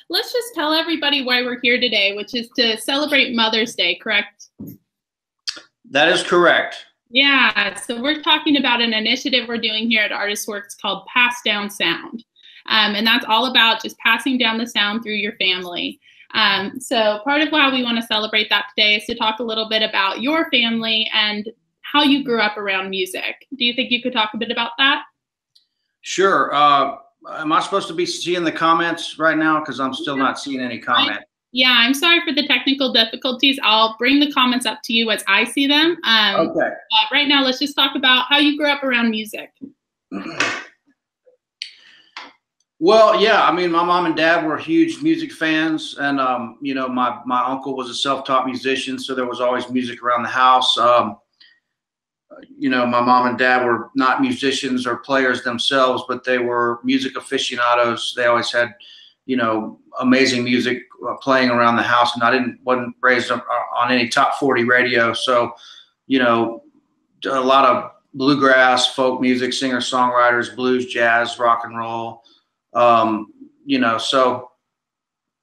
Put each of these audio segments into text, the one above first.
let's just tell everybody why we're here today, which is to celebrate Mother's Day, correct? That is correct. Yeah, so we're talking about an initiative we're doing here at ArtistWorks called Pass Down Sound. And that's all about just passing down the sound through your family. So part of why we want to celebrate that today is to talk a little bit about your family and how you grew up around music. Do you think you could talk a bit about that? Sure. Am I supposed to be seeing the comments right now? Because I'm still not seeing any comment. Yeah, I'm sorry for the technical difficulties. I'll bring the comments up to you as I see them. Okay. But right now, let's just talk about how you grew up around music. Well, yeah, I mean, my mom and dad were huge music fans, and you know, my uncle was a self-taught musician, so there was always music around the house. You know, my mom and dad were not musicians or players themselves, but they were music aficionados. They always had, you know, amazing music playing around the house, and I wasn't raised on any top 40 radio, so you know, a lot of bluegrass, folk music, singer-songwriters, blues, jazz, rock and roll. You know, so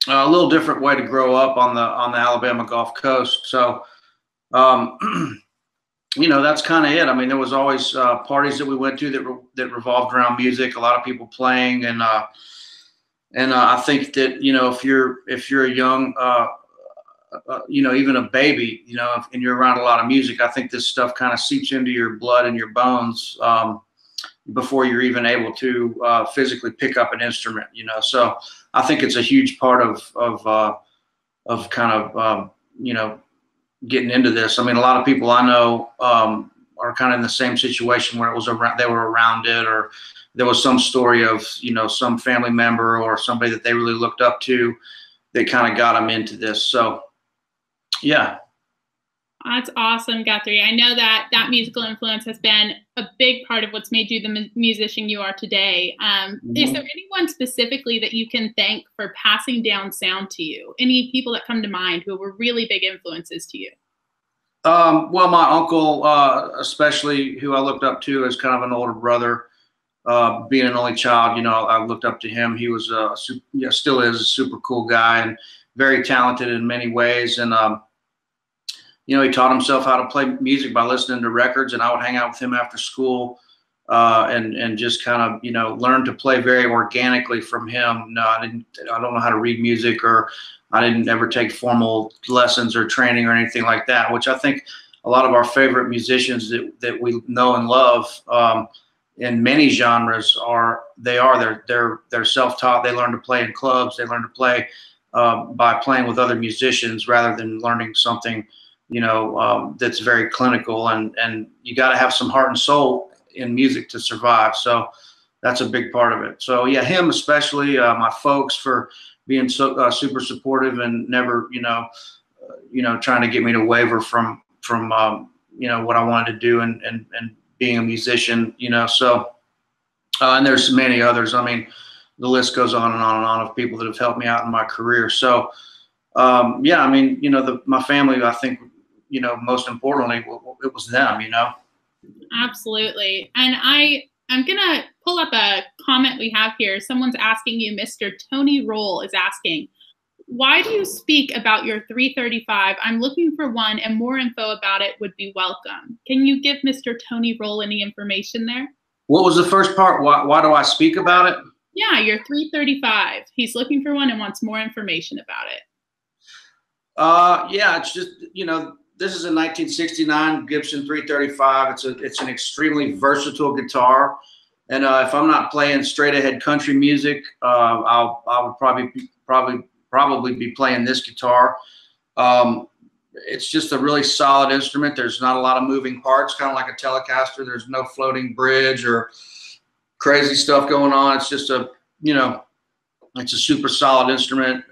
a little different way to grow up on the Alabama Gulf Coast. So, you know, that's kind of it. I mean, there was always parties that we went to that revolved around music. A lot of people playing, and I think that, you know, if you're a young, you know, even a baby, you know, and you're around a lot of music, I think this stuff kind of seeps into your blood and your bones. Before you're even able to physically pick up an instrument, you know. So I think it's a huge part of kind of you know, getting into this. I mean, a lot of people I know are kind of in the same situation where it was around, they were around it, or there was some story of, you know, some family member or somebody that they really looked up to that kind of got them into this. So yeah. That's awesome, Guthrie. I know that musical influence has been a big part of what's made you the musician you are today. Is there anyone specifically that you can thank for passing down sound to you? Any people that come to mind who were really big influences to you? Well, my uncle, especially, who I looked up to as kind of an older brother, being an only child, you know, I looked up to him. He was still is a super cool guy and very talented in many ways. And you know, he taught himself how to play music by listening to records, and I would hang out with him after school and just kind of, you know, learn to play very organically from him. No, I don't know how to read music, or I didn't ever take formal lessons or training or anything like that, which I think a lot of our favorite musicians that we know and love in many genres they're self-taught. They learn to play in clubs. They learn to play by playing with other musicians rather than learning something, you know, that's very clinical, and you got to have some heart and soul in music to survive. So that's a big part of it. So yeah, him especially, my folks for being so super supportive and never, you know, trying to get me to waver from you know, what I wanted to do and being a musician, you know. So and there's many others. I mean, the list goes on and on and on of people that have helped me out in my career. So yeah, I mean, you know, my family, I think, you know, most importantly, it was them, you know. Absolutely. And I'm going to pull up a comment we have here. Someone's asking you, Mr. Tony Roll is asking, why do you speak about your 335? I'm looking for one, and more info about it would be welcome. Can you give Mr. Tony Roll any information there? What was the first part? Why do I speak about it? Yeah, your 335. He's looking for one and wants more information about it. Yeah, it's just, you know, this is a 1969 Gibson 335. It's an extremely versatile guitar, and if I'm not playing straight ahead country music, I would probably be playing this guitar. It's just a really solid instrument. There's not a lot of moving parts, kind of like a Telecaster. There's no floating bridge or crazy stuff going on. It's just a, you know, it's a super solid instrument.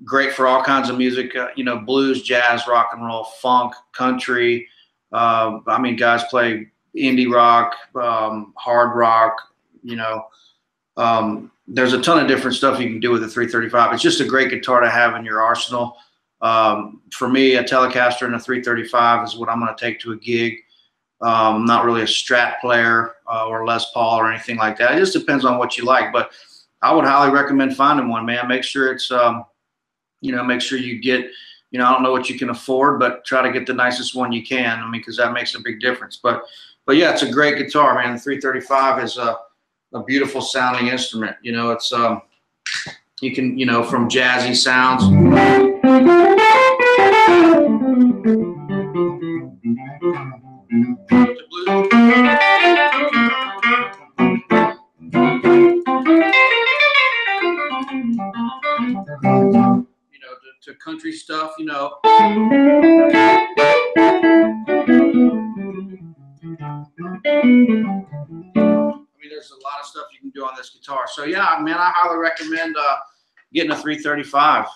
Great for all kinds of music, you know, blues, jazz, rock and roll, funk, country. I mean, guys play indie rock, hard rock, you know. There's a ton of different stuff you can do with the 335. It's just a great guitar to have in your arsenal. For me, a Telecaster and a 335 is what I'm going to take to a gig. Not really a Strat player or Les Paul or anything like that. It just depends on what you like. But I would highly recommend finding one, man. Make sure it's, make sure you get, I don't know what you can afford, but try to get the nicest one you can. I mean, because that makes a big difference. But yeah, it's a great guitar, man. The 335 is a beautiful sounding instrument. It's you can, from jazzy sounds. To country stuff, I mean, there's a lot of stuff you can do on this guitar. So yeah, man, I highly recommend getting a 335.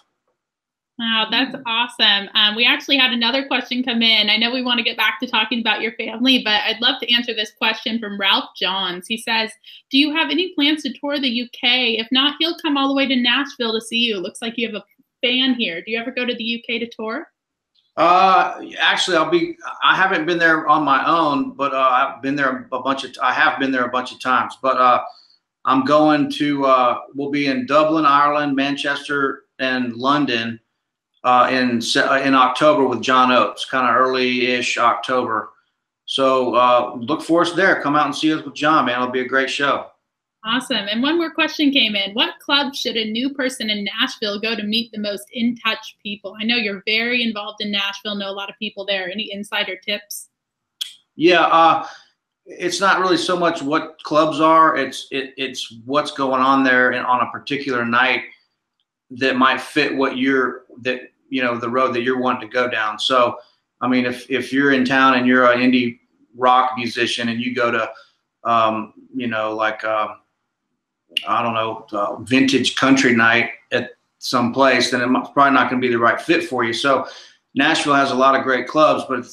Wow, that's awesome. We actually had another question come in. I know we want to get back to talking about your family, but I'd love to answer this question from Ralph Johns. He says, do you have any plans to tour the UK? If not, he'll come all the way to Nashville to see you. Looks like you have a fan here. Do you ever go to the UK to tour? Actually, I haven't been there on my own, but I've been there I have been there a bunch of times, but I'm going to, we'll be in Dublin, Ireland, Manchester, and London in October with John Oates, kind of early-ish October. So look for us there. Come out and see us with John, man. It'll be a great show. Awesome. And one more question came in. What club should a new person in Nashville go to meet the most in-touch people? I know you're very involved in Nashville, know a lot of people there. Any insider tips? Yeah, it's not really so much what clubs are. It's what's going on there and on a particular night that might fit what the road that you're wanting to go down. So, I mean, if you're in town and you're an indie rock musician and you go to, I don't know, vintage country night at some place, then it's probably not going to be the right fit for you. So Nashville has a lot of great clubs, but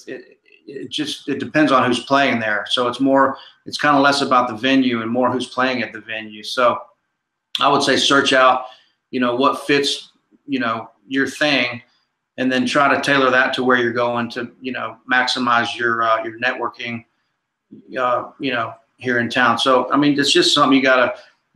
it depends on who's playing there. So it's kind of less about the venue and more who's playing at the venue. So I would say search out, what fits, your thing, and then try to tailor that to where you're going to, maximize your networking, here in town. So, I mean, it's just something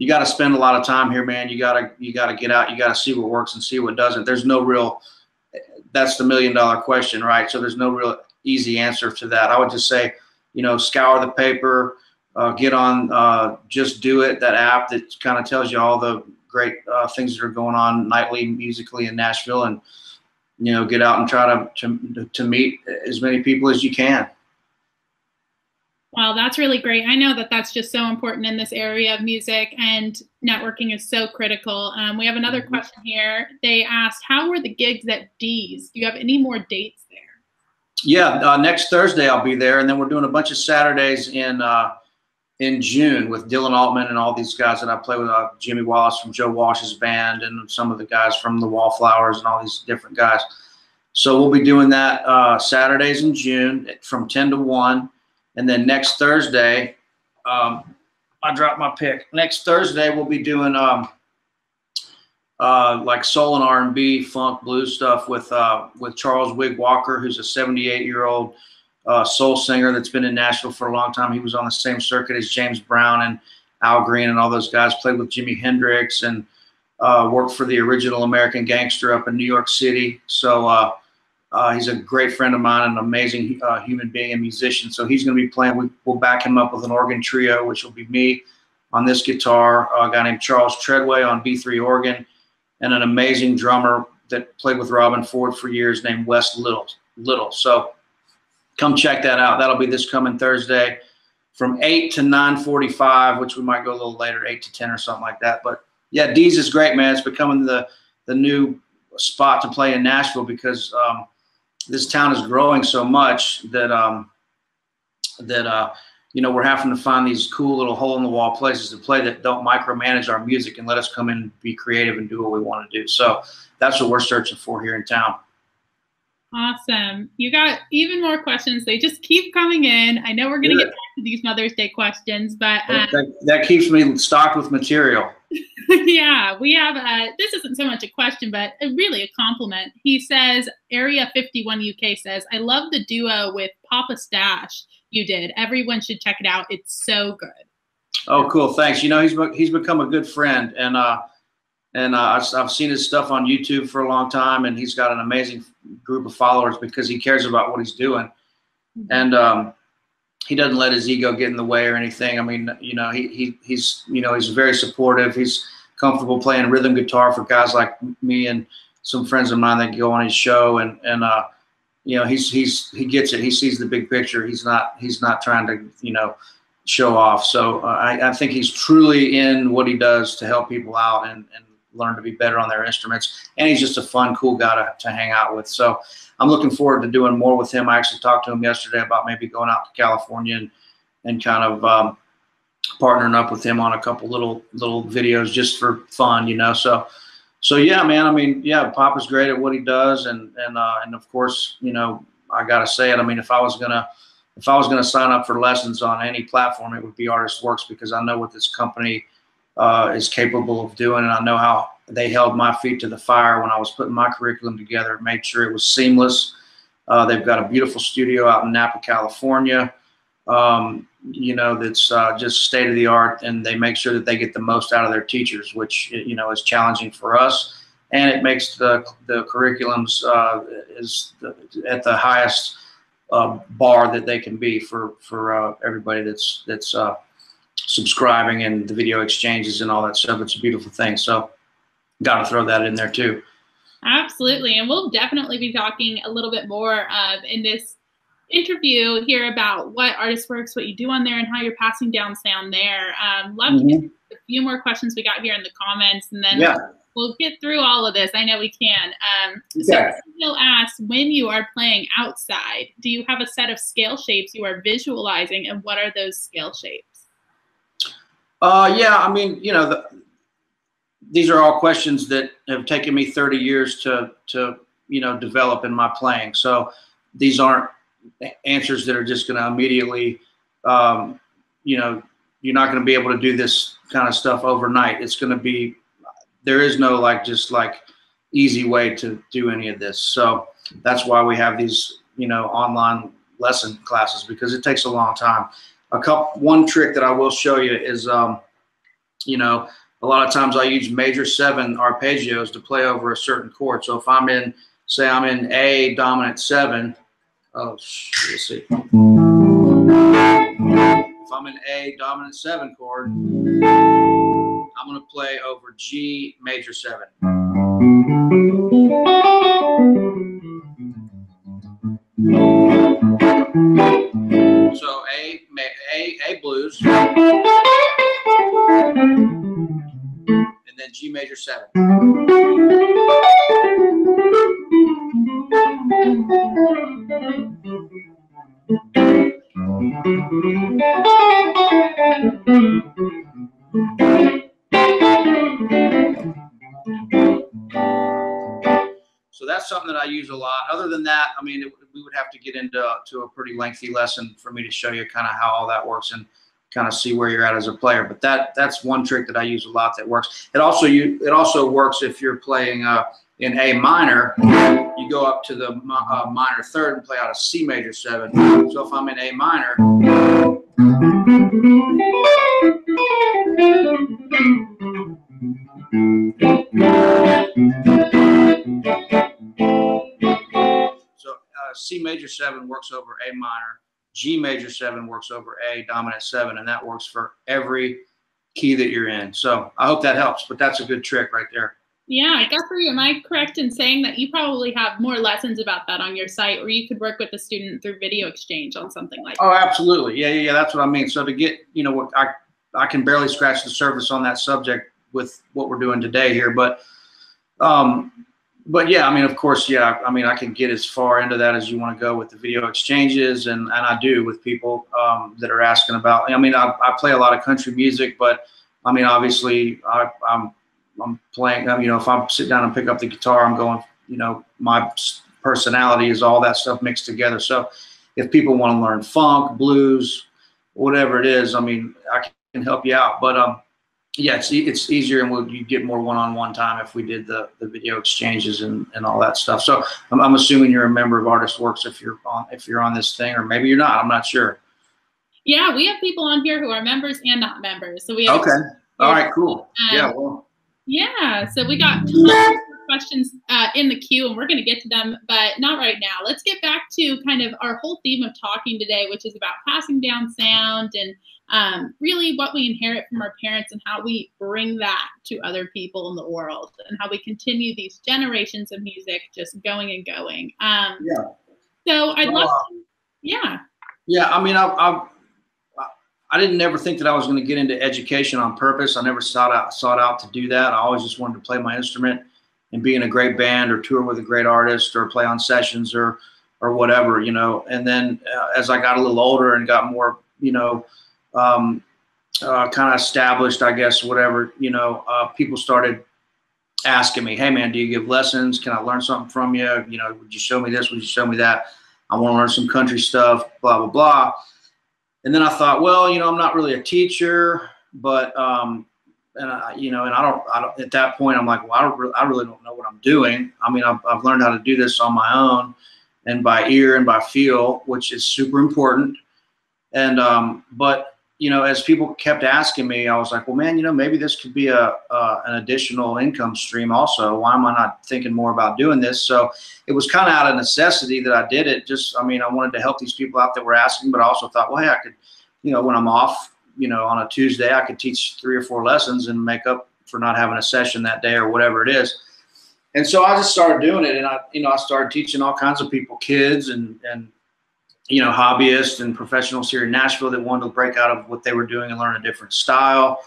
you gotta spend a lot of time here, man. You gotta get out. You gotta see what works and see what doesn't. That's the $1 million question, right? So there's no real easy answer to that. I would just say, scour the paper, get on Just Do It, that app that kind of tells you all the great things that are going on nightly musically in Nashville, and get out and try to meet as many people as you can. Wow, that's really great. I know that that's just so important in this area of music, and networking is so critical. We have another question here. They asked, how were the gigs at D's? Do you have any more dates there? Yeah, next Thursday I'll be there, and then we're doing a bunch of Saturdays in June with Dylan Altman and all these guys that I play with, Jimmy Wallace from Joe Walsh's band, and some of the guys from the Wallflowers and all these different guys. So we'll be doing that Saturdays in June from 10 to 1. And then next Thursday, I dropped my pick. Next Thursday, we'll be doing like soul and R&B, funk, blues stuff with Charles Wig Walker, who's a 78-year-old soul singer that's been in Nashville for a long time. He was on the same circuit as James Brown and Al Green and all those guys. Played with Jimi Hendrix and worked for the original American Gangster up in New York City. So he's a great friend of mine, an amazing human being and musician. So he's going to be playing. We'll back him up with an organ trio, which will be me on this guitar, a guy named Charles Treadway on B3 organ, and an amazing drummer that played with Robin Ford for years named Wes Little. So come check that out. That'll be this coming Thursday from 8 to 9:45, which we might go a little later, 8 to 10 or something like that. But yeah, D's is great, man. It's becoming the new spot to play in Nashville because this town is growing so much that we're having to find these cool little hole-in-the-wall places to play that don't micromanage our music and let us come in and be creative and do what we want to do. So that's what we're searching for here in town. Awesome. You got even more questions. They just keep coming in. I know we're going to get back to these Mother's Day questions, but that keeps me stocked with material. Yeah, we have this isn't so much a question, but really a compliment. He says, Area 51 UK says, I love the duo with Papa Stash you did. Everyone should check it out. It's so good. Oh, cool. Thanks. You know, he's become a good friend, and I've seen his stuff on YouTube for a long time, and he's got an amazing group of followers because he cares about what he's doing, and he doesn't let his ego get in the way or anything. I mean, you know, he's very supportive. He's comfortable playing rhythm guitar for guys like me and some friends of mine that go on his show, and you know, he gets it. He sees the big picture. He's not trying to, you know, show off. So I think he's truly in what he does to help people out and learn to be better on their instruments. And he's just a fun, cool guy to hang out with. So I'm looking forward to doing more with him. I actually talked to him yesterday about maybe going out to California and kind of partnering up with him on a couple little videos just for fun, you know. So yeah, man. I mean, yeah, Papa's great at what he does, and of course, you know, I gotta say it. I mean, if I was gonna sign up for lessons on any platform, it would be ArtistWorks, because I know what this company is capable of doing, and I know how they held my feet to the fire when I was putting my curriculum together, made sure it was seamless. They've got a beautiful studio out in Napa, California, you know, that's just state of the art, and they make sure that they get the most out of their teachers, which, you know, is challenging for us, and it makes the curriculums at the highest bar that they can be for everybody that's subscribing, and the video exchanges and all that stuff. It's a beautiful thing. So got to throw that in there too. Absolutely. And we'll definitely be talking a little bit more in this interview here about what ArtistWorks, what you do on there, and how you're passing down sound there. Love to get a few more questions we got here in the comments, and then we'll get through all of this. I know we can. So Neil asks, when you are playing outside, do you have a set of scale shapes you are visualizing, and what are those scale shapes? Yeah, I mean, you know, these are all questions that have taken me 30 years to you know, develop in my playing. So these aren't answers that are just going to immediately, you know, you're not going to be able to do this kind of stuff overnight. It's going to be, there is no just easy way to do any of this. So that's why we have these, you know, online lesson classes, because it takes a long time. One trick that I will show you is, you know, a lot of times I use major 7 arpeggios to play over a certain chord. So if I'm in, say I'm in A dominant 7, let's see. If I'm in A dominant 7 chord, I'm going to play over G major 7. So A blues, and then G major 7. So that's something that I use a lot. Other than that, I mean, we would have to get into a pretty lengthy lesson for me to show you kind of how all that works and kind of see where you're at as a player. But that's one trick that I use a lot that works. It also works if you're playing in A minor. You go up to the minor 3rd and play out a C major 7. So if I'm in A minor, so C major 7 works over A minor, G major 7 works over A dominant 7, and that works for every key that you're in. So I hope that helps, but that's a good trick right there. Yeah, Guthrie, am I correct in saying that you probably have more lessons about that on your site, or you could work with the student through video exchange on something like that? Oh, absolutely. Yeah, that's what I mean. So to get, you know, what I can barely scratch the surface on that subject with what we're doing today here, but yeah, I mean, of course, yeah, I mean, I can get as far into that as you want to go with the video exchanges, and I do with people that are asking about. I mean, I play a lot of country music, but I mean, obviously, I'm playing, you know, if I sit down and pick up the guitar, I'm going, you know, my personality is all that stuff mixed together. So if people want to learn funk, blues, whatever it is, I mean, I can help you out. But yeah, it's easier, and you get more one-on-one time if we did the video exchanges and all that stuff. So I'm assuming you're a member of ArtistWorks if you're on this thing, or maybe you're not. I'm not sure. Yeah, we have people on here who are members and not members. So we have Okay. All right, cool. Yeah, well. Yeah, so we got tons of questions in the queue, and we're going to get to them, but not right now. Let's get back to kind of our whole theme of talking today, which is about passing down sound and really what we inherit from our parents and how we bring that to other people in the world and how we continue these generations of music just going and going. Yeah. So I'd love to, yeah. Yeah, I mean, I didn't never think that I was going to get into education on purpose. I never sought out to do that. I always just wanted to play my instrument and be in a great band or tour with a great artist or play on sessions or whatever, you know. And then as I got a little older and got more, you know, kind of established, I guess, whatever, you know, people started asking me, hey, man, do you give lessons? Can I learn something from you? You know, would you show me this? Would you show me that? I want to learn some country stuff, blah, blah, blah. And then I thought, well, you know, I'm not really a teacher, but, you know, and I don't, at that point, I'm like, well, I really don't know what I'm doing. I mean, I've learned how to do this on my own and by ear and by feel, which is super important. And, but, you know, as people kept asking me, I was like, well, man, you know, maybe this could be an additional income stream also. Why am I not thinking more about doing this? So it was kind of out of necessity that I did it. Just, I mean, I wanted to help these people out that were asking, but I also thought, well, hey, I could, you know, when I'm off, you know, on a Tuesday, I could teach 3 or 4 lessons and make up for not having a session that day or whatever it is. And so I just started doing it. And I started teaching all kinds of people, kids and you know, hobbyists and professionals here in Nashville that wanted to break out of what they were doing and learn a different style.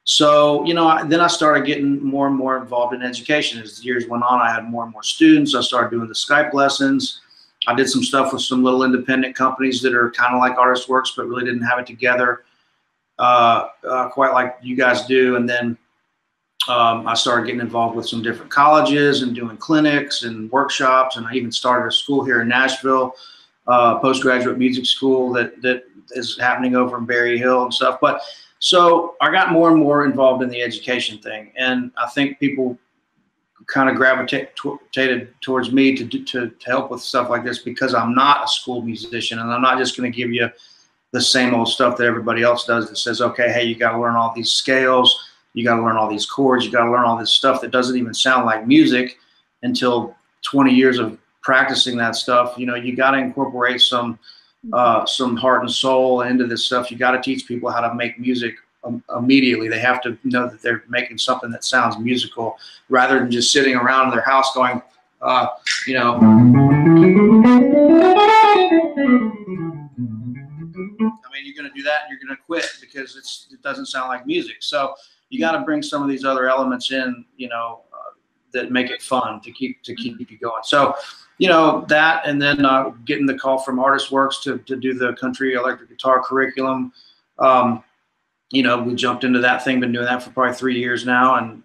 So, you know, then I started getting more and more involved in education. As the years went on, I had more and more students. I started doing the Skype lessons. I did some stuff with some little independent companies that are kind of like ArtistWorks, but really didn't have it together quite like you guys do. And then I started getting involved with some different colleges and doing clinics and workshops. And I even started a school here in Nashville, postgraduate music school that is happening over in Berry Hill and stuff. But so I got more and more involved in the education thing. And I think people kind of gravitated towards me to help with stuff like this because I'm not a school musician and I'm not just going to give you the same old stuff that everybody else does that says, okay, hey, you got to learn all these scales. You got to learn all these chords. You got to learn all this stuff that doesn't even sound like music until 20 years of practicing that stuff. You know, you got to incorporate some heart and soul into this stuff. You got to teach people how to make music immediately. They have to know that they're making something that sounds musical rather than just sitting around in their house going, you know, I mean, you're going to do that and you're going to quit because it doesn't sound like music. So you got to bring some of these other elements in, you know, that make it fun to keep you going. So, you know, that, and then getting the call from ArtistWorks to do the country electric guitar curriculum. You know, we jumped into that thing, been doing that for probably 3 years now. And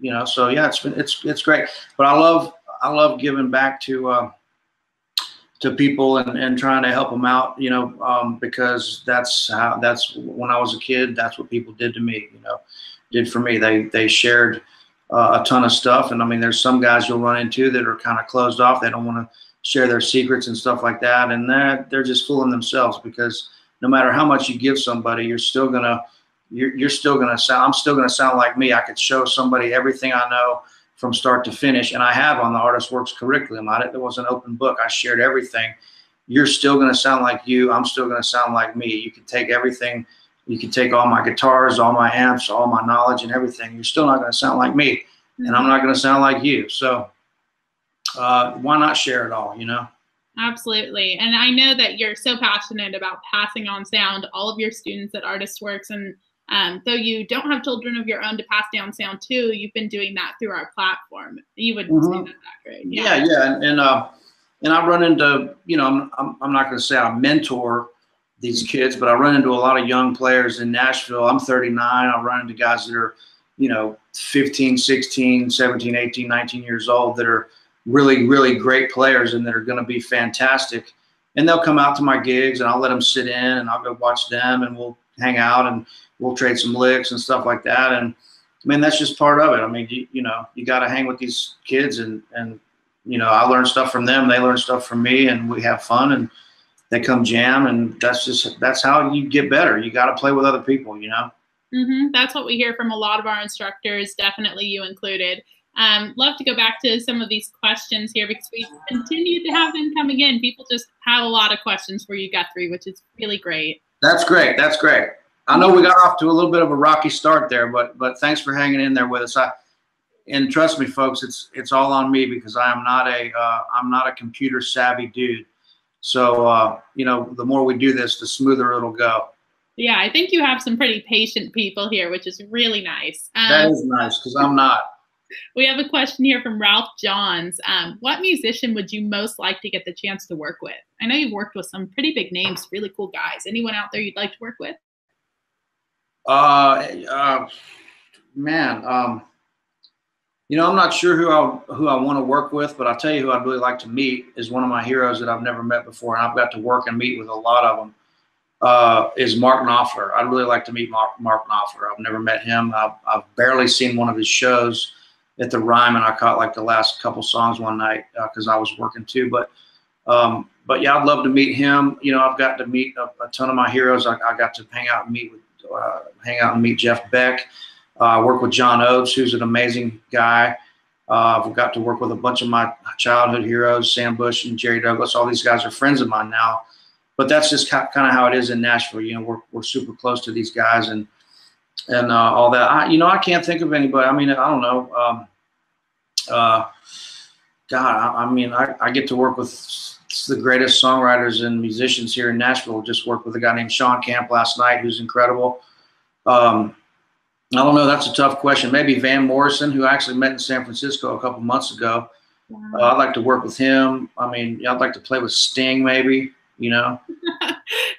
you know, so yeah, it's great, but I love giving back to people and trying to help them out, you know, because that's when I was a kid, that's what people did to me, you know, did for me. They shared a ton of stuff. And I mean, there's some guys you'll run into that are kind of closed off. They don't want to share their secrets and stuff like that. And they're just fooling themselves because no matter how much you give somebody, you're still going to sound, I'm still going to sound like me. I could show somebody everything I know from start to finish. And I have on the ArtistWorks curriculum. It was an open book. I shared everything. You're still going to sound like you. I'm still going to sound like me. You can take everything. You can take all my guitars, all my amps, all my knowledge and everything. You're still not going to sound like me. And I'm not going to sound like you. So why not share it all, you know? Absolutely. And I know that you're so passionate about passing on sound to all of your students at ArtistWorks. And though you don't have children of your own to pass down sound to, you've been doing that through our platform. You would say that's accurate. Yeah. And I run into, you know, I'm not going to say I mentor these kids, but I run into a lot of young players in Nashville. I'm 39. I run into guys that are, you know, 15, 16, 17, 18, 19 years old that are really, really great players and that are going to be fantastic. And they'll come out to my gigs and I'll let them sit in and I'll go watch them and we'll hang out and we'll trade some licks and stuff like that. And I mean, that's just part of it. I mean, you know, you got to hang with these kids and, you know, I learn stuff from them. They learn stuff from me and we have fun. And they come jam, and that's how you get better. You got to play with other people, you know. That's what we hear from a lot of our instructors, definitely you included. Love to go back to some of these questions here because we continue to have them coming in. People just have a lot of questions for you, Guthrie, which is really great. That's great. That's great. I know we got off to a little bit of a rocky start there, but thanks for hanging in there with us. And trust me, folks, it's all on me because I'm not a computer savvy dude. So you know, the more we do this, the smoother it'll go. Yeah, I think you have some pretty patient people here, which is really nice. That is nice because I'm not. We have a question here from Ralph Johns. What musician would you most like to get the chance to work with? I know you've worked with some pretty big names, really cool guys. Anyone out there you'd like to work with? Man, you know, I'm not sure who I want to work with, but I'll tell you who I'd really like to meet is one of my heroes that I've never met before, and I've got to work and meet with a lot of them. Is Mark Knopfler. I'd really like to meet Mark Knopfler. I've never met him. I've barely seen one of his shows at the Rhyme, and I caught like the last couple songs one night because I was working too. But yeah, I'd love to meet him. You know, I've got to meet a ton of my heroes. I got to hang out and meet Jeff Beck. I work with John Oates, who's an amazing guy. I've got to work with a bunch of my childhood heroes, Sam Bush and Jerry Douglas. All these guys are friends of mine now. But that's just kind of how it is in Nashville. You know, we're super close to these guys and all that. I can't think of anybody. I mean, I don't know. God, I mean, I get to work with the greatest songwriters and musicians here in Nashville. Just worked with a guy named Sean Camp last night, who's incredible. I don't know. That's a tough question. Maybe Van Morrison, who I actually met in San Francisco a couple months ago. Wow. I'd like to work with him. I mean, I'd like to play with Sting, maybe. You know,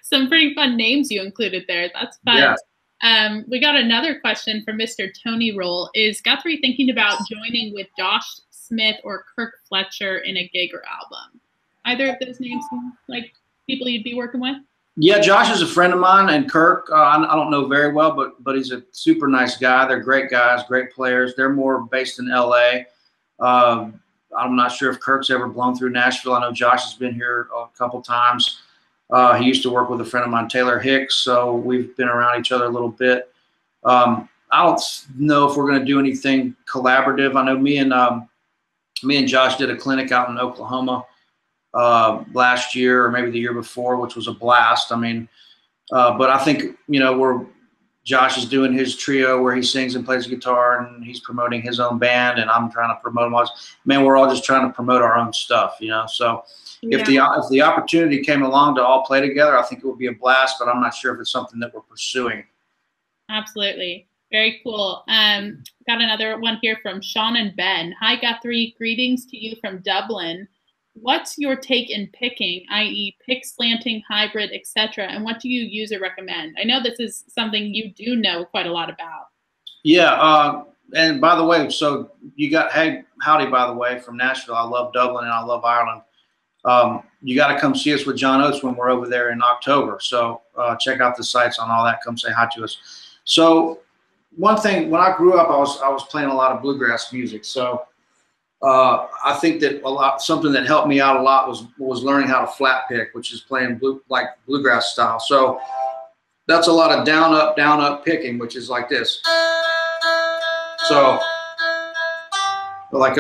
some pretty fun names you included there. That's fun. Yeah. We got another question from Mr. Tony Roll. Is Guthrie thinking about joining with Josh Smith or Kirk Fletcher in a Geiger album? Either of those names seem like people you'd be working with? Yeah, Josh is a friend of mine, and Kirk, I don't know very well, but he's a super nice guy. They're great guys, great players. They're more based in L.A. I'm not sure if Kirk's ever blown through Nashville. I know Josh has been here a couple times. He used to work with a friend of mine, Taylor Hicks, so we've been around each other a little bit. I don't know if we're going to do anything collaborative. I know me and Josh did a clinic out in Oklahoma last year or maybe the year before, which was a blast. I mean, but I think, you know, Josh is doing his trio where he sings and plays guitar, and he's promoting his own band, and I'm trying to promote him. Man, we're all just trying to promote our own stuff, you know. So yeah. If the opportunity came along to all play together, I think it would be a blast, but I'm not sure if it's something that we're pursuing. Absolutely. Very cool. Got another one here from Sean and Ben. Hi, Guthrie. Greetings to you from Dublin. What's your take in picking, i.e. pick, slanting, hybrid, etc., and what do you use or recommend? I know this is something you do know quite a lot about. Yeah, and by the way, so you got, hey, howdy, by the way, from Nashville. I love Dublin and I love Ireland. You got to come see us with John Oates when we're over there in October. So check out the sites on all that. Come say hi to us. So one thing, when I grew up, I was playing a lot of bluegrass music. So I think that something that helped me out a lot was learning how to flat pick, which is playing bluegrass style. So that's a lot of down up picking, which is like this. So like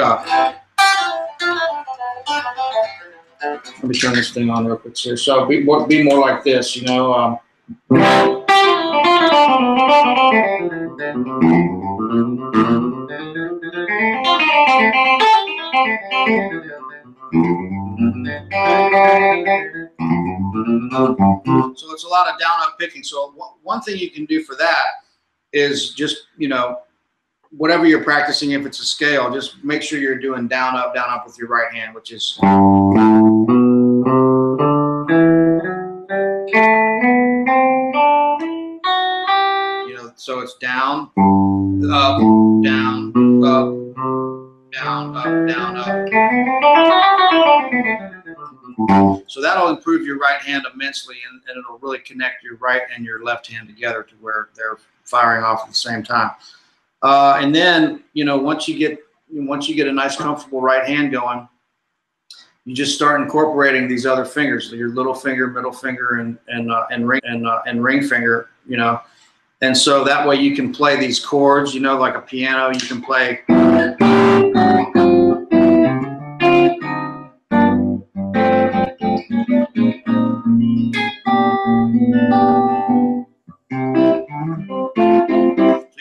let me turn this thing on real quick here. So be more like this, you know. So it's a lot of down up picking. So one thing you can do for that is just, you know, whatever you're practicing, if it's a scale, just make sure you're doing down up with your right hand, which is, you know, so it's down, up, down, up, down, up, down, up. So that'll improve your right hand immensely, and it'll really connect your right and your left hand together to where they're firing off at the same time. And then, you know, once you get a nice comfortable right hand going, you just start incorporating these other fingers, your little finger, middle finger, and ring finger, you know. And so that way you can play these chords, you know, like a piano. You can play. So you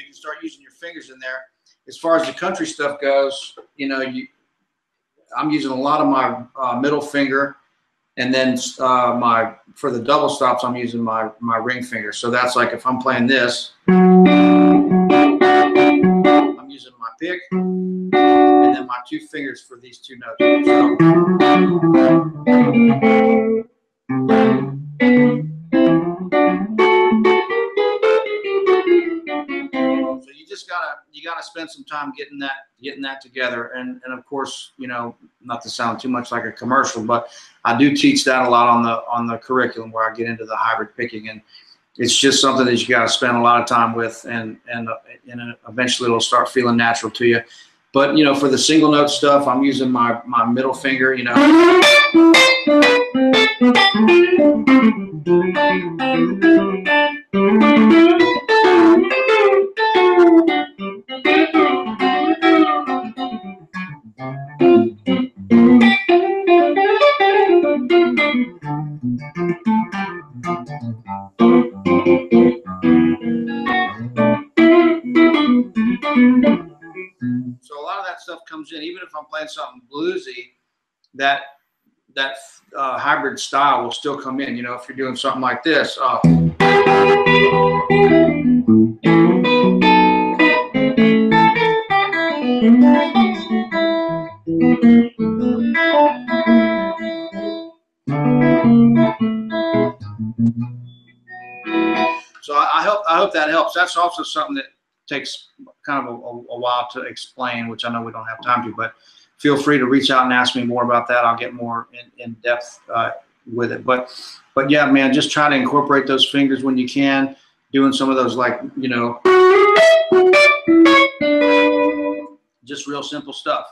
can start using your fingers in there. As far as the country stuff goes, you know, I'm using a lot of my middle finger, and then for the double stops, I'm using my ring finger. So that's like if I'm playing this, I'm using my pick, and then my two fingers for these two notes. So you gotta spend some time getting that together, and of course, you know, not to sound too much like a commercial, but I do teach that a lot on the curriculum where I get into the hybrid picking, and it's just something that you got to spend a lot of time with, and eventually it'll start feeling natural to you. But you know, for the single note stuff, I'm using my middle finger, you know. So a lot of that stuff comes in, even if I'm playing something bluesy, that hybrid style will still come in. You know, if you're doing something like this. So I hope that helps. That's also something that takes kind of a while to explain, which I know we don't have time to, but feel free to reach out and ask me more about that. I'll get more in depth with it. But yeah, man, just try to incorporate those fingers when you can, doing some of those, like, you know, just real simple stuff.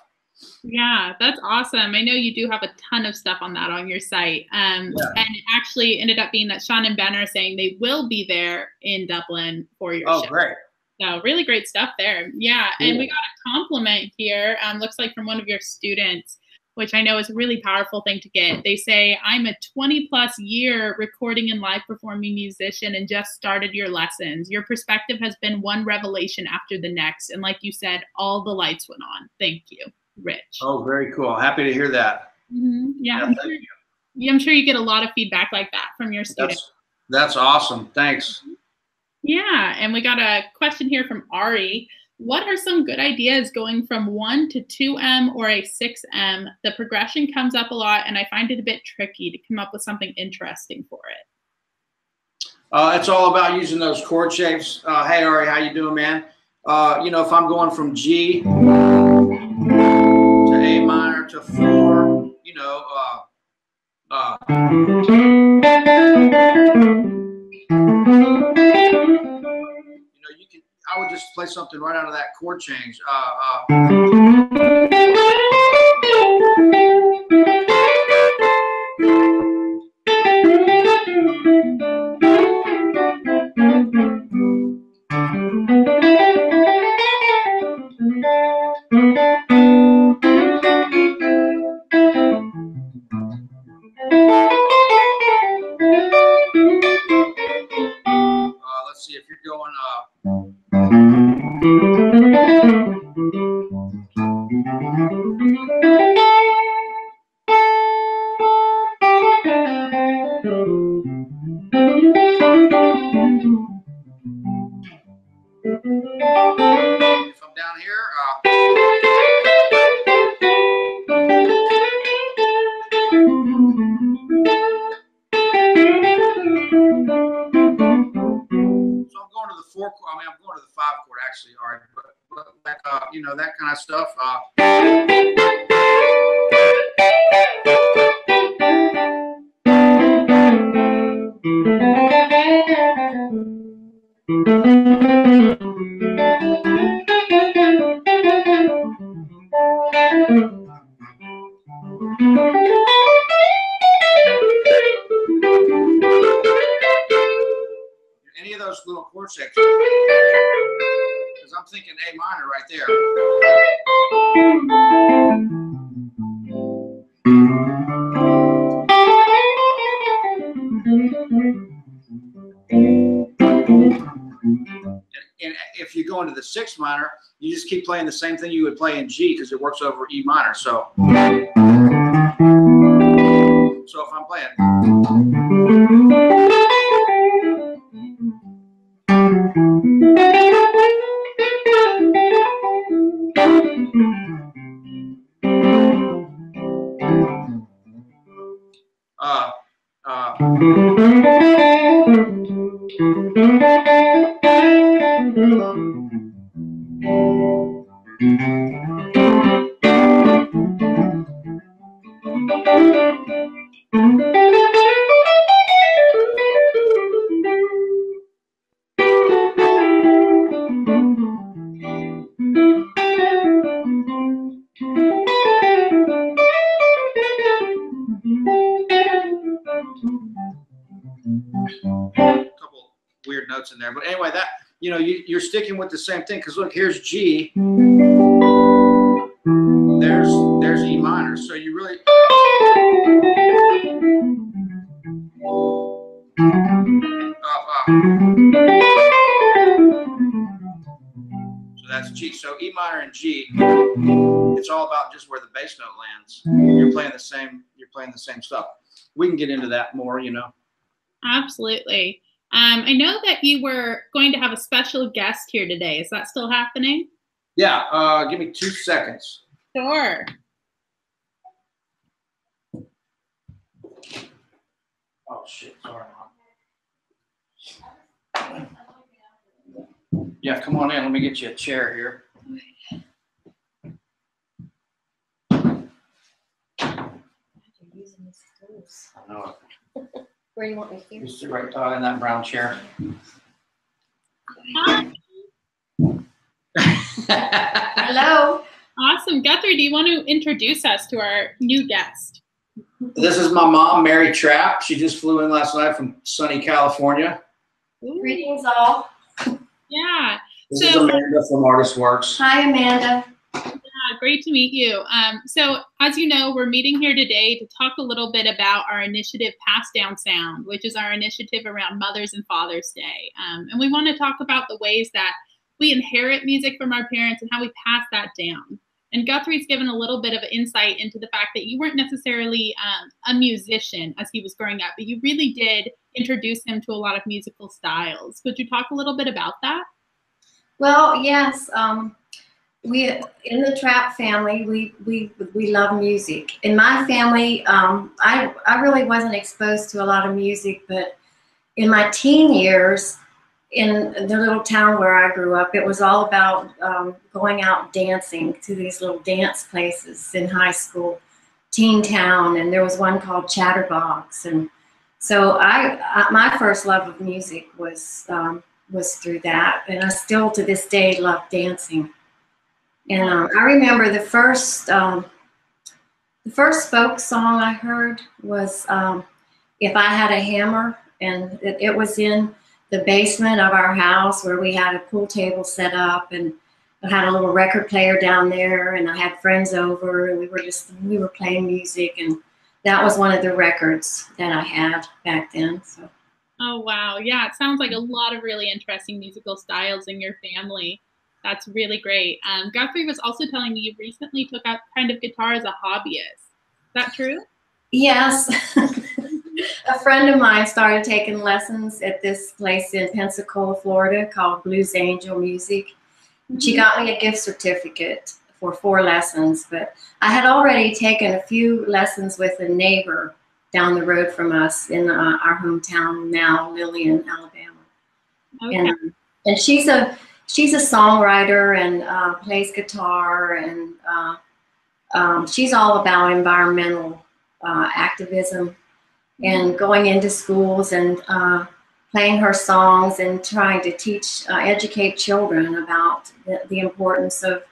Yeah, that's awesome. I know you do have a ton of stuff on that on your site. And it actually ended up being that Sean and Ben are saying they will be there in Dublin for your show. Oh, great. So really great stuff there. Yeah, cool. And we got a compliment here. Looks like from one of your students, which I know is a really powerful thing to get. They say, I'm a 20-plus year recording and live performing musician and just started your lessons. Your perspective has been one revelation after the next. And like you said, all the lights went on. Thank you, Rich. Oh, very cool. Happy to hear that. Mm-hmm. Yeah, I'm sure you get a lot of feedback like that from your students. That's awesome. Thanks. Yeah, and we got a question here from Ari. What are some good ideas going from 1 to 2M or a 6M? The progression comes up a lot, and I find it a bit tricky to come up with something interesting for it. It's all about using those chord shapes. Hey, Ari, how you doing, man? You know, if I'm going from G to A minor to 4, you know, I would just play something right out of that chord change. Let's see if you're going. If I'm down here, so I'm going to the 4 chord. I mean, I'm going to the 5 chord actually, all right, but like, you know, that kind of stuff. Any of those little chord sections, because I'm thinking A minor right there. And if you go into the 6th minor, you just keep playing the same thing you would play in G because it works over E minor. So if I'm playing. Couple weird notes in there, but anyway, that you're sticking with the same thing because look, here's G, there's E minor, so you really so that's G. So E minor and G, it's all about just where the bass note lands. You're playing the same stuff. We can get into that more, Absolutely. I know that you were going to have a special guest here today. Is that still happening? Yeah. Give me 2 seconds. Sure. Oh shit! Sorry, Mom. Yeah, come on in. Let me get you a chair here. I know. Where do you want me here? Just sit right in that brown chair. Hi. Hello. Awesome. Guthrie, do you want to introduce us to our new guest? This is my mom, Mary Trapp. She just flew in last night from sunny California. Ooh. Greetings all. Yeah. This is Amanda from ArtistWorks. Hi, Amanda. Yeah, great to meet you. So as you know, we're meeting here today to talk a little bit about our initiative Pass Down Sound, which is our initiative around Mother's and Father's Day. And we want to talk about the ways that we inherit music from our parents and how we pass that down. And Guthrie's given a little bit of insight into the fact that you weren't necessarily a musician as he was growing up, but you really did introduce him to a lot of musical styles. Could you talk a little bit about that? Well, yes. We in the Trapp family, we love music. In my family, I really wasn't exposed to a lot of music, but in my teen years, in the little town where I grew up, it was all about going out dancing to these little dance places in high school, teen town, and there was one called Chatterbox, and so my first love of music was through that, and I still to this day love dancing. And I remember the first folk song I heard was "If I Had a Hammer," and it was in the basement of our house where we had a pool table set up, and I had a little record player down there, and I had friends over, and we were playing music, and that was one of the records that I had back then. So. Oh wow, yeah, it sounds like a lot of really interesting musical styles in your family. That's really great. Guthrie was also telling me you recently took up kind of guitar as a hobbyist. Is that true? Yes. A friend of mine started taking lessons at this place in Pensacola, Florida called Blues Angel Music. She got me a gift certificate for 4 lessons, but I had already taken a few lessons with a neighbor down the road from us in our hometown now, Lillian, Alabama. Okay. And she's a songwriter and plays guitar, and she's all about environmental activism and going into schools and playing her songs and trying to educate children about the importance of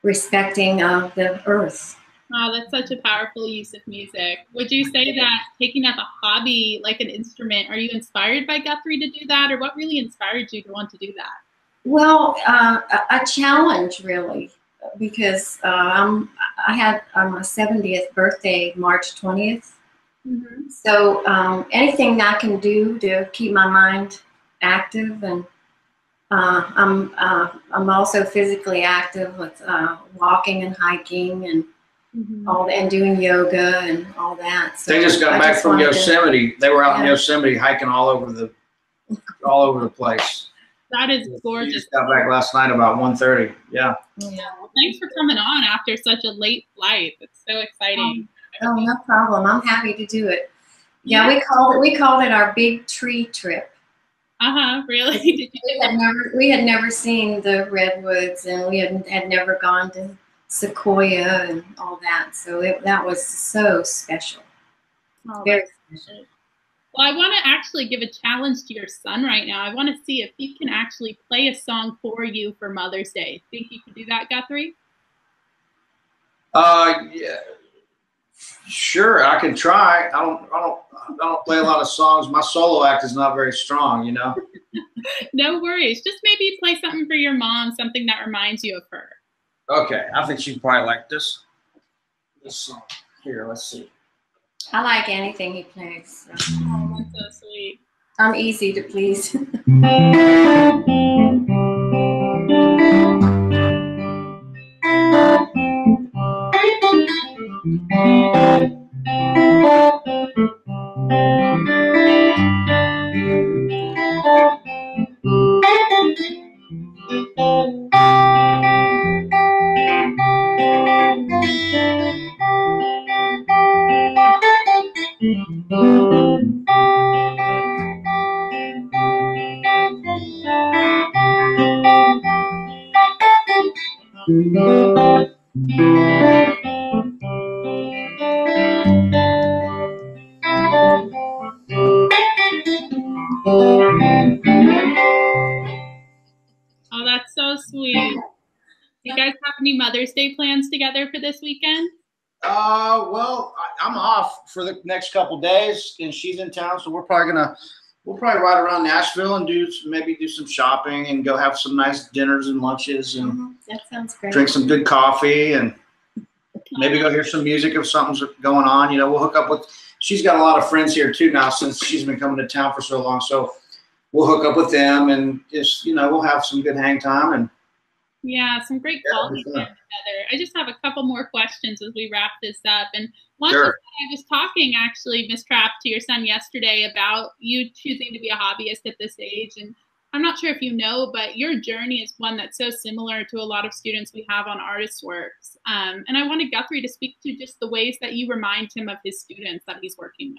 respecting the earth Oh, that's such a powerful use of music. Would you say that taking up a hobby like an instrument, are you inspired by Guthrie to do that, or what really inspired you to want to do that? Well, a challenge really, because I had my 70th birthday, March 20th. Mm-hmm. So anything I can do to keep my mind active, and I'm also physically active with walking and hiking and and doing yoga and all that. So they just got back from Yosemite. They were out in Yosemite hiking all over the place. That is gorgeous. Just got back last night about 1:30. Yeah. Well, thanks for coming on after such a late flight. It's so exciting. Oh, no problem. I'm happy to do it. Yeah, we called it our big tree trip. Really? Did you we had never seen the redwoods, and we had never gone to Sequoia and all that. So that was so special. Oh, very special. Well, I want to actually give a challenge to your son right now. I want to see if he can actually play a song for you for Mother's Day. Think you could do that, Guthrie? Yeah. Sure, I can try. I don't play a lot of songs. My solo act is not very strong, you know. No worries. Just maybe play something for your mom, something that reminds you of her. Okay, I think she'd probably like this song. Here, let's see. I like anything he plays. So. Oh, that's so sweet. I'm easy to please. Oh, that's so sweet. Do you guys have any Mother's Day plans together for this weekend? Well, I'm off for the next couple days, and she's in town, so we'll probably ride around Nashville and maybe do some shopping and go have some nice dinners and lunches and that sounds great. Drink some good coffee and maybe go hear some music if something's going on. You know, we'll hook up with. She's got a lot of friends here too now since she's been coming to town for so long, so we'll hook up with them and just we'll have some good hang time and. Yeah, some great quality time together. I just have a couple more questions as we wrap this up. And one Sure. I was talking actually, Ms. Trapp, to your son yesterday about you choosing to be a hobbyist at this age. And I'm not sure if you know, but your journey is one that's so similar to a lot of students we have on ArtistWorks. And I wanted Guthrie to speak to just the ways that you remind him of his students that he's working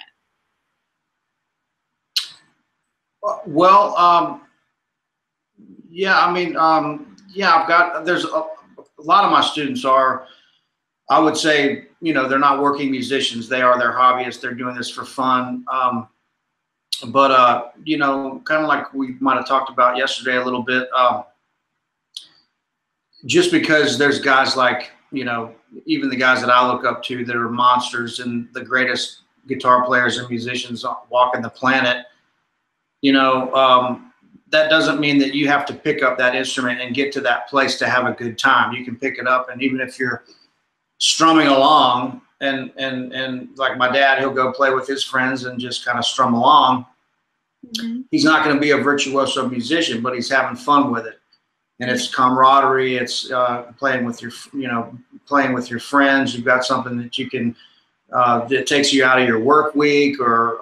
with. Well, yeah, I mean, yeah, there's a lot of my students are, I would say, they're not working musicians. They're hobbyists. They're doing this for fun. But kind of like we might have talked about yesterday a little bit, just because there's guys like, even the guys that I look up to that are monsters and the greatest guitar players and musicians walking the planet, that doesn't mean that you have to pick up that instrument and get to that place to have a good time. You can pick it up, and even if you're strumming along and like my dad, he'll go play with his friends and just kind of strum along. Mm-hmm. He's not going to be a virtuoso musician, but he's having fun with it. And it's camaraderie. It's playing with your friends. You've got something that you can that takes you out of your work week, or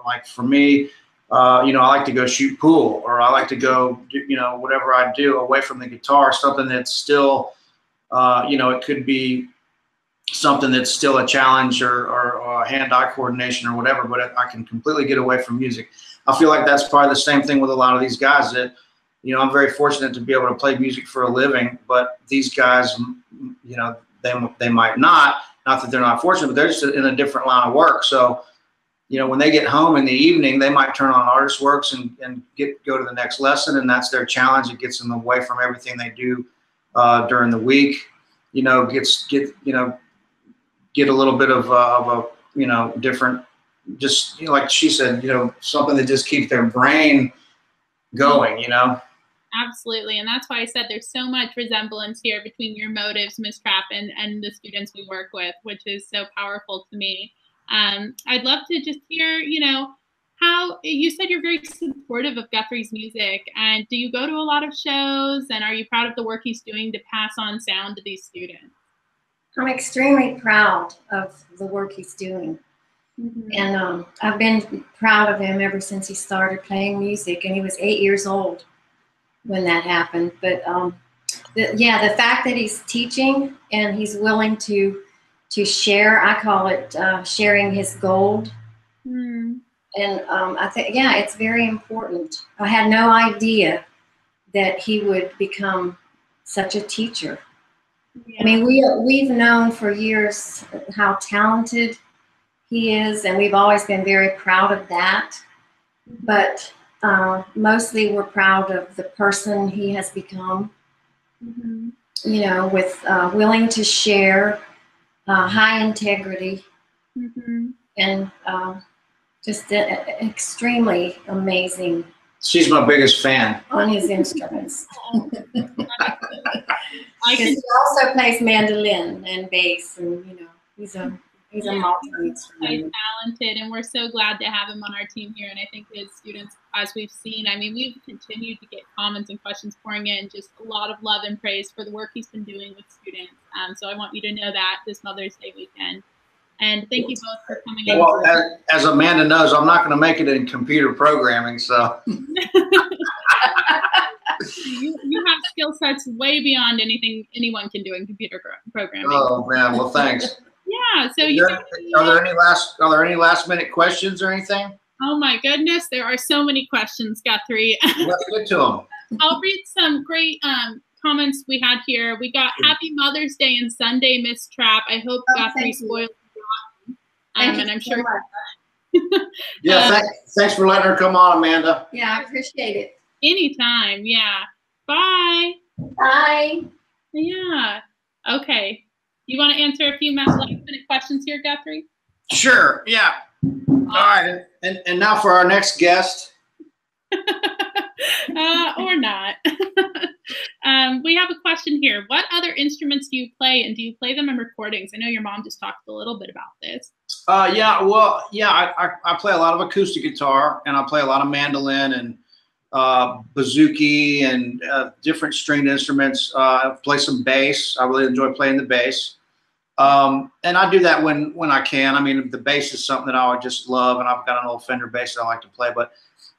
like for me, I like to go shoot pool, or I like to go, whatever I do away from the guitar, something that's still, it could be something that's still a challenge or hand-eye coordination or whatever, but I can completely get away from music. I feel like that's probably the same thing with a lot of these guys that, I'm very fortunate to be able to play music for a living, but these guys, they might not that they're not fortunate, but they're just in a different line of work. So, when they get home in the evening, they might turn on ArtistWorks and go to the next lesson, and that's their challenge. It gets them away from everything they do during the week. get a little bit of a, you know, different, just, you know, like she said, you know, something that just keeps their brain going, you know. Absolutely, and that's why I said there's so much resemblance here between your motives, Ms. Trapp, and the students we work with, which is so powerful to me. I'd love to just hear, you know, how you said you're very supportive of Guthrie's music, and do you go to a lot of shows, and are you proud of the work he's doing to pass on sound to these students? I'm extremely proud of the work he's doing. And I've been proud of him ever since he started playing music, and he was 8 years old when that happened. But yeah, the fact that he's teaching and he's willing to share, I call it sharing his gold. And I think, yeah, it's very important. I had no idea that he would become such a teacher. I mean, we've known for years how talented he is, and we've always been very proud of that. But mostly we're proud of the person he has become, you know, with willing to share, high integrity, and just extremely amazing. She's my biggest fan. On his instruments. He also plays mandolin and bass, and you know, he's a multi-instrument. Talented, and we're so glad to have him on our team here. And I think his students, as we've seen, I mean, we've continued to get comments and questions pouring in, just a lot of love and praise for the work he's been doing with students. So I want you to know that this Mother's Day weekend. And thank you both for coming in. Well, as Amanda knows, I'm not going to make it in computer programming, so. You have skill sets way beyond anything anyone can do in computer programming. Oh man, well thanks. Yeah. So are there any last minute questions or anything? Oh my goodness, there are so many questions, Guthrie. Let's get to them. I'll read some great comments we had here. We got Happy Mother's Day and Sunday, Miss Trapp. I hope Guthrie spoiled you. And I'm sure. Yeah, thanks for letting her come on, Amanda. Yeah, I appreciate it. Anytime, yeah. Bye. Bye. Yeah. Okay. You want to answer a few last-minute questions here, Guthrie? Sure. Yeah. All right. And now for our next guest. Or not. We have a question here. What other instruments do you play, and do you play them in recordings? I know your mom just talked a little bit about this. Yeah. Well, yeah. I play a lot of acoustic guitar, and I play a lot of mandolin and bouzouki and different stringed instruments. I play some bass. I really enjoy playing the bass. And I do that when I can. I mean, the bass is something that I would just love, and I've got an old Fender bass that I like to play. But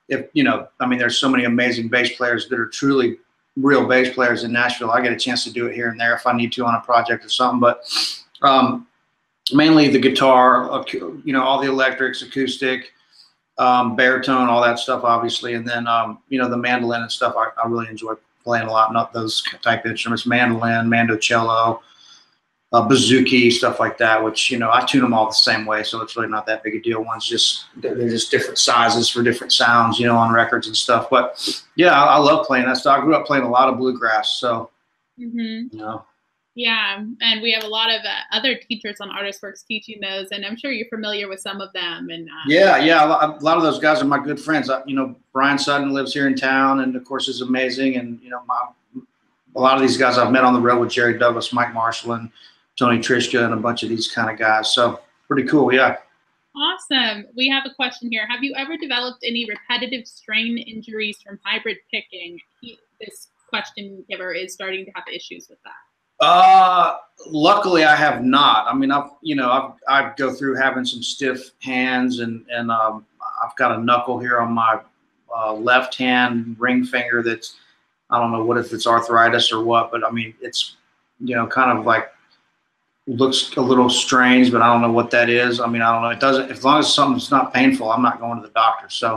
if, you know, I mean, there's so many amazing bass players that are truly real bass players in Nashville. I get a chance to do it here and there if I need to on a project or something. But mainly the guitar, you know, all the electrics, acoustic, baritone, all that stuff, obviously. And then, you know, the mandolin and stuff, I really enjoy playing a lot. Not those type of instruments, mandolin, mandocello, bouzouki, stuff like that, which, you know, I tune them all the same way. So it's really not that big a deal. They're just different sizes for different sounds, you know, on records and stuff. But yeah, I love playing that stuff. I grew up playing a lot of bluegrass. So, you know. Yeah, and we have a lot of other teachers on ArtistWorks teaching those, and I'm sure you're familiar with some of them. And yeah, a lot of those guys are my good friends. You know, Brian Sutton lives here in town, and of course is amazing. And you know, a lot of these guys I've met on the road with Jerry Douglas, Mike Marshall, and Tony Trishka, and a bunch of these kind of guys. So pretty cool, yeah. Awesome. We have a question here. Have you ever developed any repetitive strain injuries from hybrid picking? This question giver is starting to have issues with that. Luckily I have not. I mean, I go through having some stiff hands, and I've got a knuckle here on my left hand ring finger that's, I don't know what if it's arthritis or what, but I mean, it's, you know, kind of like looks a little strange, but I don't know what that is. I mean, I don't know. It doesn't, as long as something's not painful, I'm not going to the doctor. So,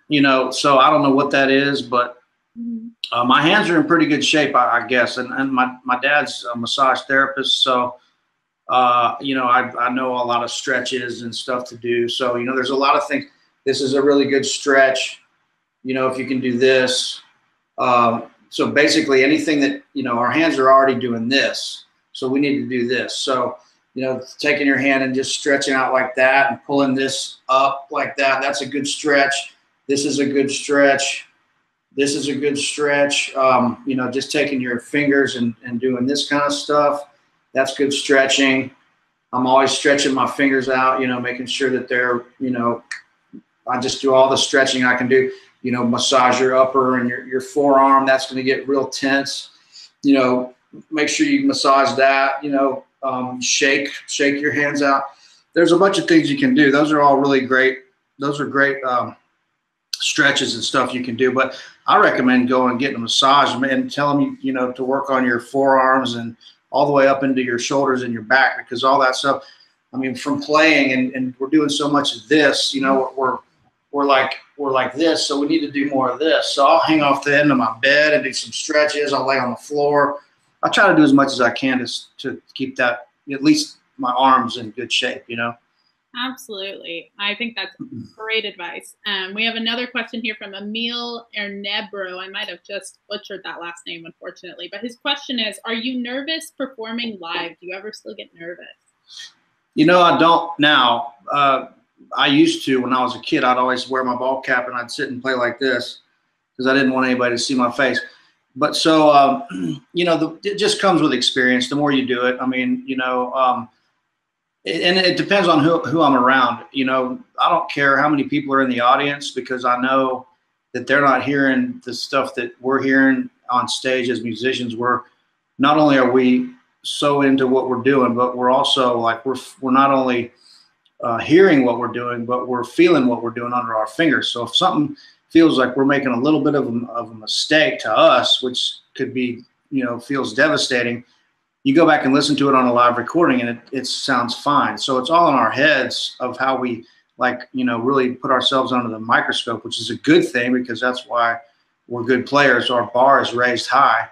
you know, so I don't know what that is, but my hands are in pretty good shape, I guess. And my dad's a massage therapist. So, you know, I know a lot of stretches and stuff to do. So, you know, there's a lot of things. This is a really good stretch. You know, if you can do this. So basically anything that, you know, our hands are already doing this. So we need to do this. So, you know, taking your hand and just stretching out like that and pulling this up like that. That's a good stretch. This is a good stretch. This is a good stretch. You know, just taking your fingers and doing this kind of stuff. That's good stretching. I'm always stretching my fingers out, you know, making sure that they're, you know, I just do all the stretching I can do. You know, massage your upper and your forearm. That's going to get real tense. You know, make sure you massage that. You know, shake your hands out. There's a bunch of things you can do. Those are all really great. Those are great stretches and stuff you can do. But I recommend going and getting a massage and tell them, you know, to work on your forearms and all the way up into your shoulders and your back, because all that stuff, I mean, from playing and we're doing so much of this, you know, we're like this, so we need to do more of this. So I'll hang off the end of my bed and do some stretches. I'll lay on the floor. I try to do as much as I can to keep that, at least my arms in good shape, you know. Absolutely. I think that's great advice. We have another question here from Emil Ernebro. I might have just butchered that last name, unfortunately. But his question is, are you nervous performing live? Do you ever still get nervous? You know, I don't now. I used to when I was a kid. I'd always wear my ball cap and I'd sit and play like this because I didn't want anybody to see my face. But so, you know, it just comes with experience. The more you do it, I mean, you know, and it depends on who I'm around. You know, I don't care how many people are in the audience because I know that they're not hearing the stuff that we're hearing on stage as musicians. Not only are we so into what we're doing, but we're also like, we're not only hearing what we're doing, but we're feeling what we're doing under our fingers. So if something feels like we're making a little bit of a mistake to us, which could be, you know, feels devastating, you go back and listen to it on a live recording and it sounds fine. So it's all in our heads of how we, like, you know, really put ourselves under the microscope, which is a good thing because that's why we're good players. Our bar is raised high.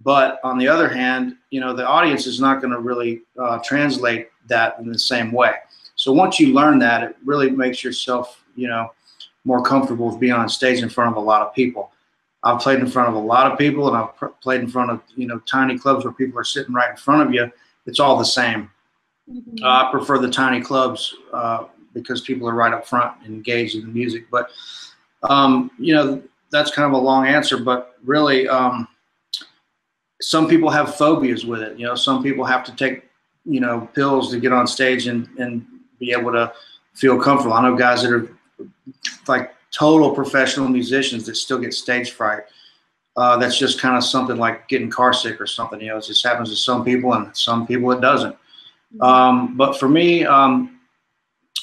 But on the other hand, you know, the audience is not going to really translate that in the same way. So once you learn that, it really makes yourself, you know, more comfortable with being on stage in front of a lot of people. I've played in front of a lot of people, and I've played in front of, you know, tiny clubs where people are sitting right in front of you. It's all the same. Mm-hmm. I prefer the tiny clubs because people are right up front and engaged in the music. But, you know, that's kind of a long answer, but really some people have phobias with it. You know, some people have to take, you know, pills to get on stage and be able to feel comfortable. I know guys that are like total professional musicians that still get stage fright. That's just kind of something like getting car sick or something. You know, it just happens to some people, and some people it doesn't. But for me, you know,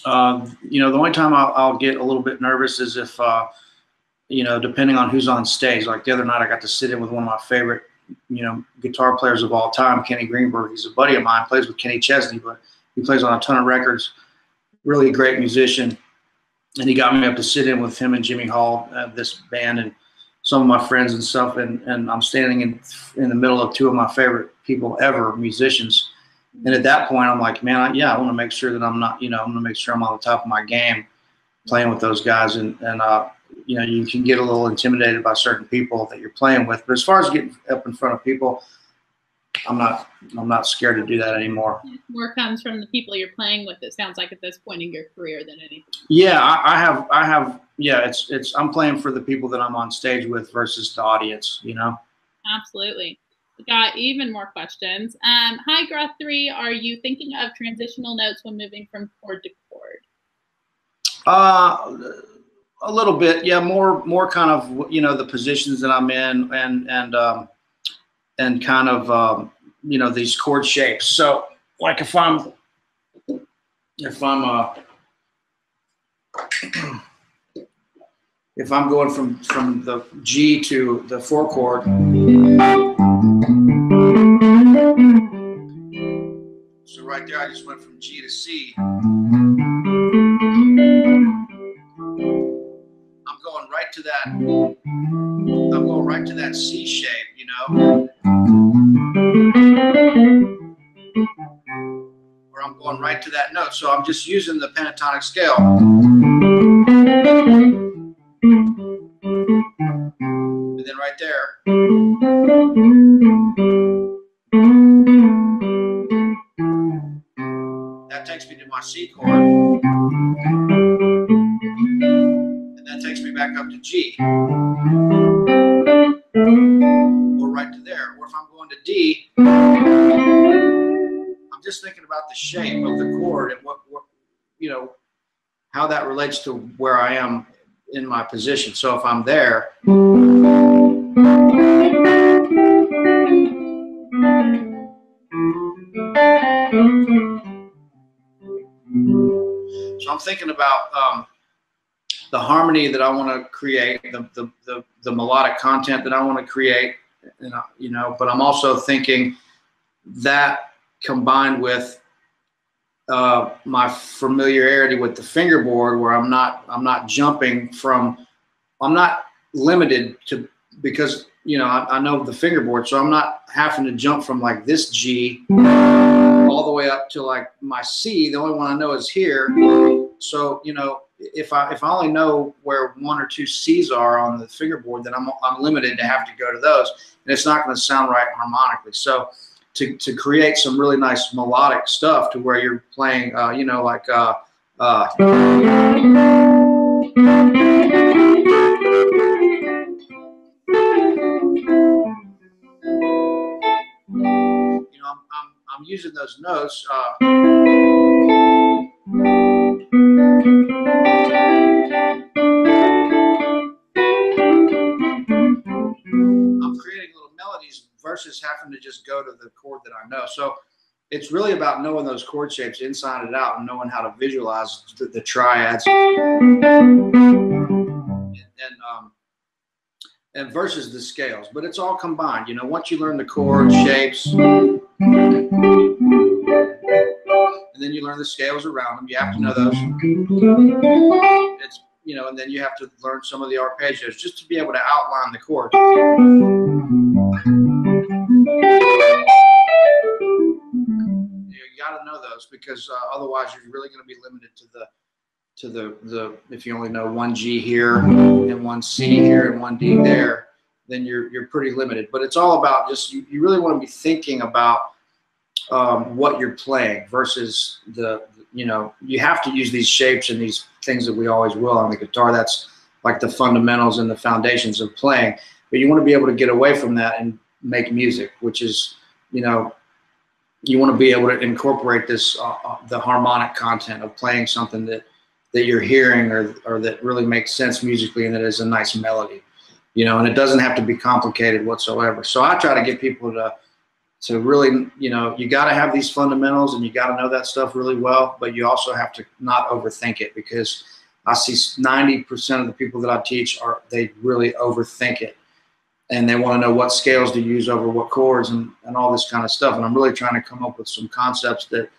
the only time I'll get a little bit nervous is if, you know, depending on who's on stage. Like the other night, I got to sit in with one of my favorite, you know, guitar players of all time, Kenny Greenberg. He's a buddy of mine, plays with Kenny Chesney, but he plays on a ton of records. Really a great musician. And he got me up to sit in with him and Jimmy Hall, this band, and some of my friends and stuff. And I'm standing in the middle of two of my favorite people ever, musicians. And at that point, I'm like, man, I want to make sure that I'm not, you know, I want to make sure I'm on the top of my game playing with those guys. And you know, you can get a little intimidated by certain people that you're playing with. But as far as getting up in front of people, I'm not scared to do that anymore. More comes from the people you're playing with, it sounds like, at this point in your career than anything. Yeah, I have. Yeah, I'm playing for the people that I'm on stage with versus the audience, you know? Absolutely. We got even more questions. Hi, Guthrie. Are you thinking of transitional notes when moving from chord to chord? A little bit, yeah. More kind of, you know, the positions that I'm in and kind of, you know, these chord shapes. So like if I'm going from the G to the 4 chord, so right there I just went from G to C. I'm going right to that C shape, you know, where I'm going right to that note. So I'm just using the pentatonic scale. And then right there. that takes me to my C chord. And that takes me back up to G. Or right to there. Or if I'm going to D, I'm just thinking about the shape of the chord and what you know, how that relates to where I am in my position. So if I'm there, so I'm thinking about the harmony that I want to create, the melodic content that I want to create, and, you know, but I'm also thinking that combined with my familiarity with the fingerboard, where I'm not jumping from, I'm not limited to, because, you know, I know the fingerboard, so I'm not having to jump from like this G all the way up to like my C. The only one I know is here. So, you know, if I only know where 1 or 2 C's are on the fingerboard, then I'm limited to have to go to those, and it's not going to sound right harmonically. So to create some really nice melodic stuff to where you're playing, you know, like you know, I'm using those notes. I'm creating little melodies versus having to just go to the chord that I know. So it's really about knowing those chord shapes inside and out, and knowing how to visualize the triads and versus the scales. But it's all combined. You know, once you learn the chord shapes, and then you learn the scales around them, you have to know those. It's, you know, and then you have to learn some of the arpeggios just to be able to outline the chords. You got to know those, because otherwise you're really going to be limited to the if you only know 1 G here and 1 C here and 1 D there, then you're pretty limited. But it's all about just you really want to be thinking about what you're playing versus you know, you have to use these shapes and these things that we always will on the guitar. That's like the fundamentals and the foundations of playing. But you want to be able to get away from that and make music, which is, you know, you want to be able to incorporate this the harmonic content of playing something that you're hearing or that really makes sense musically and that is a nice melody, you know, and it doesn't have to be complicated whatsoever. So I try to get people to really, you know, you got to have these fundamentals and you got to know that stuff really well, but you also have to not overthink it, because I see 90% of the people that I teach they really overthink it, and they want to know what scales to use over what chords and all this kind of stuff. And I'm really trying to come up with some concepts that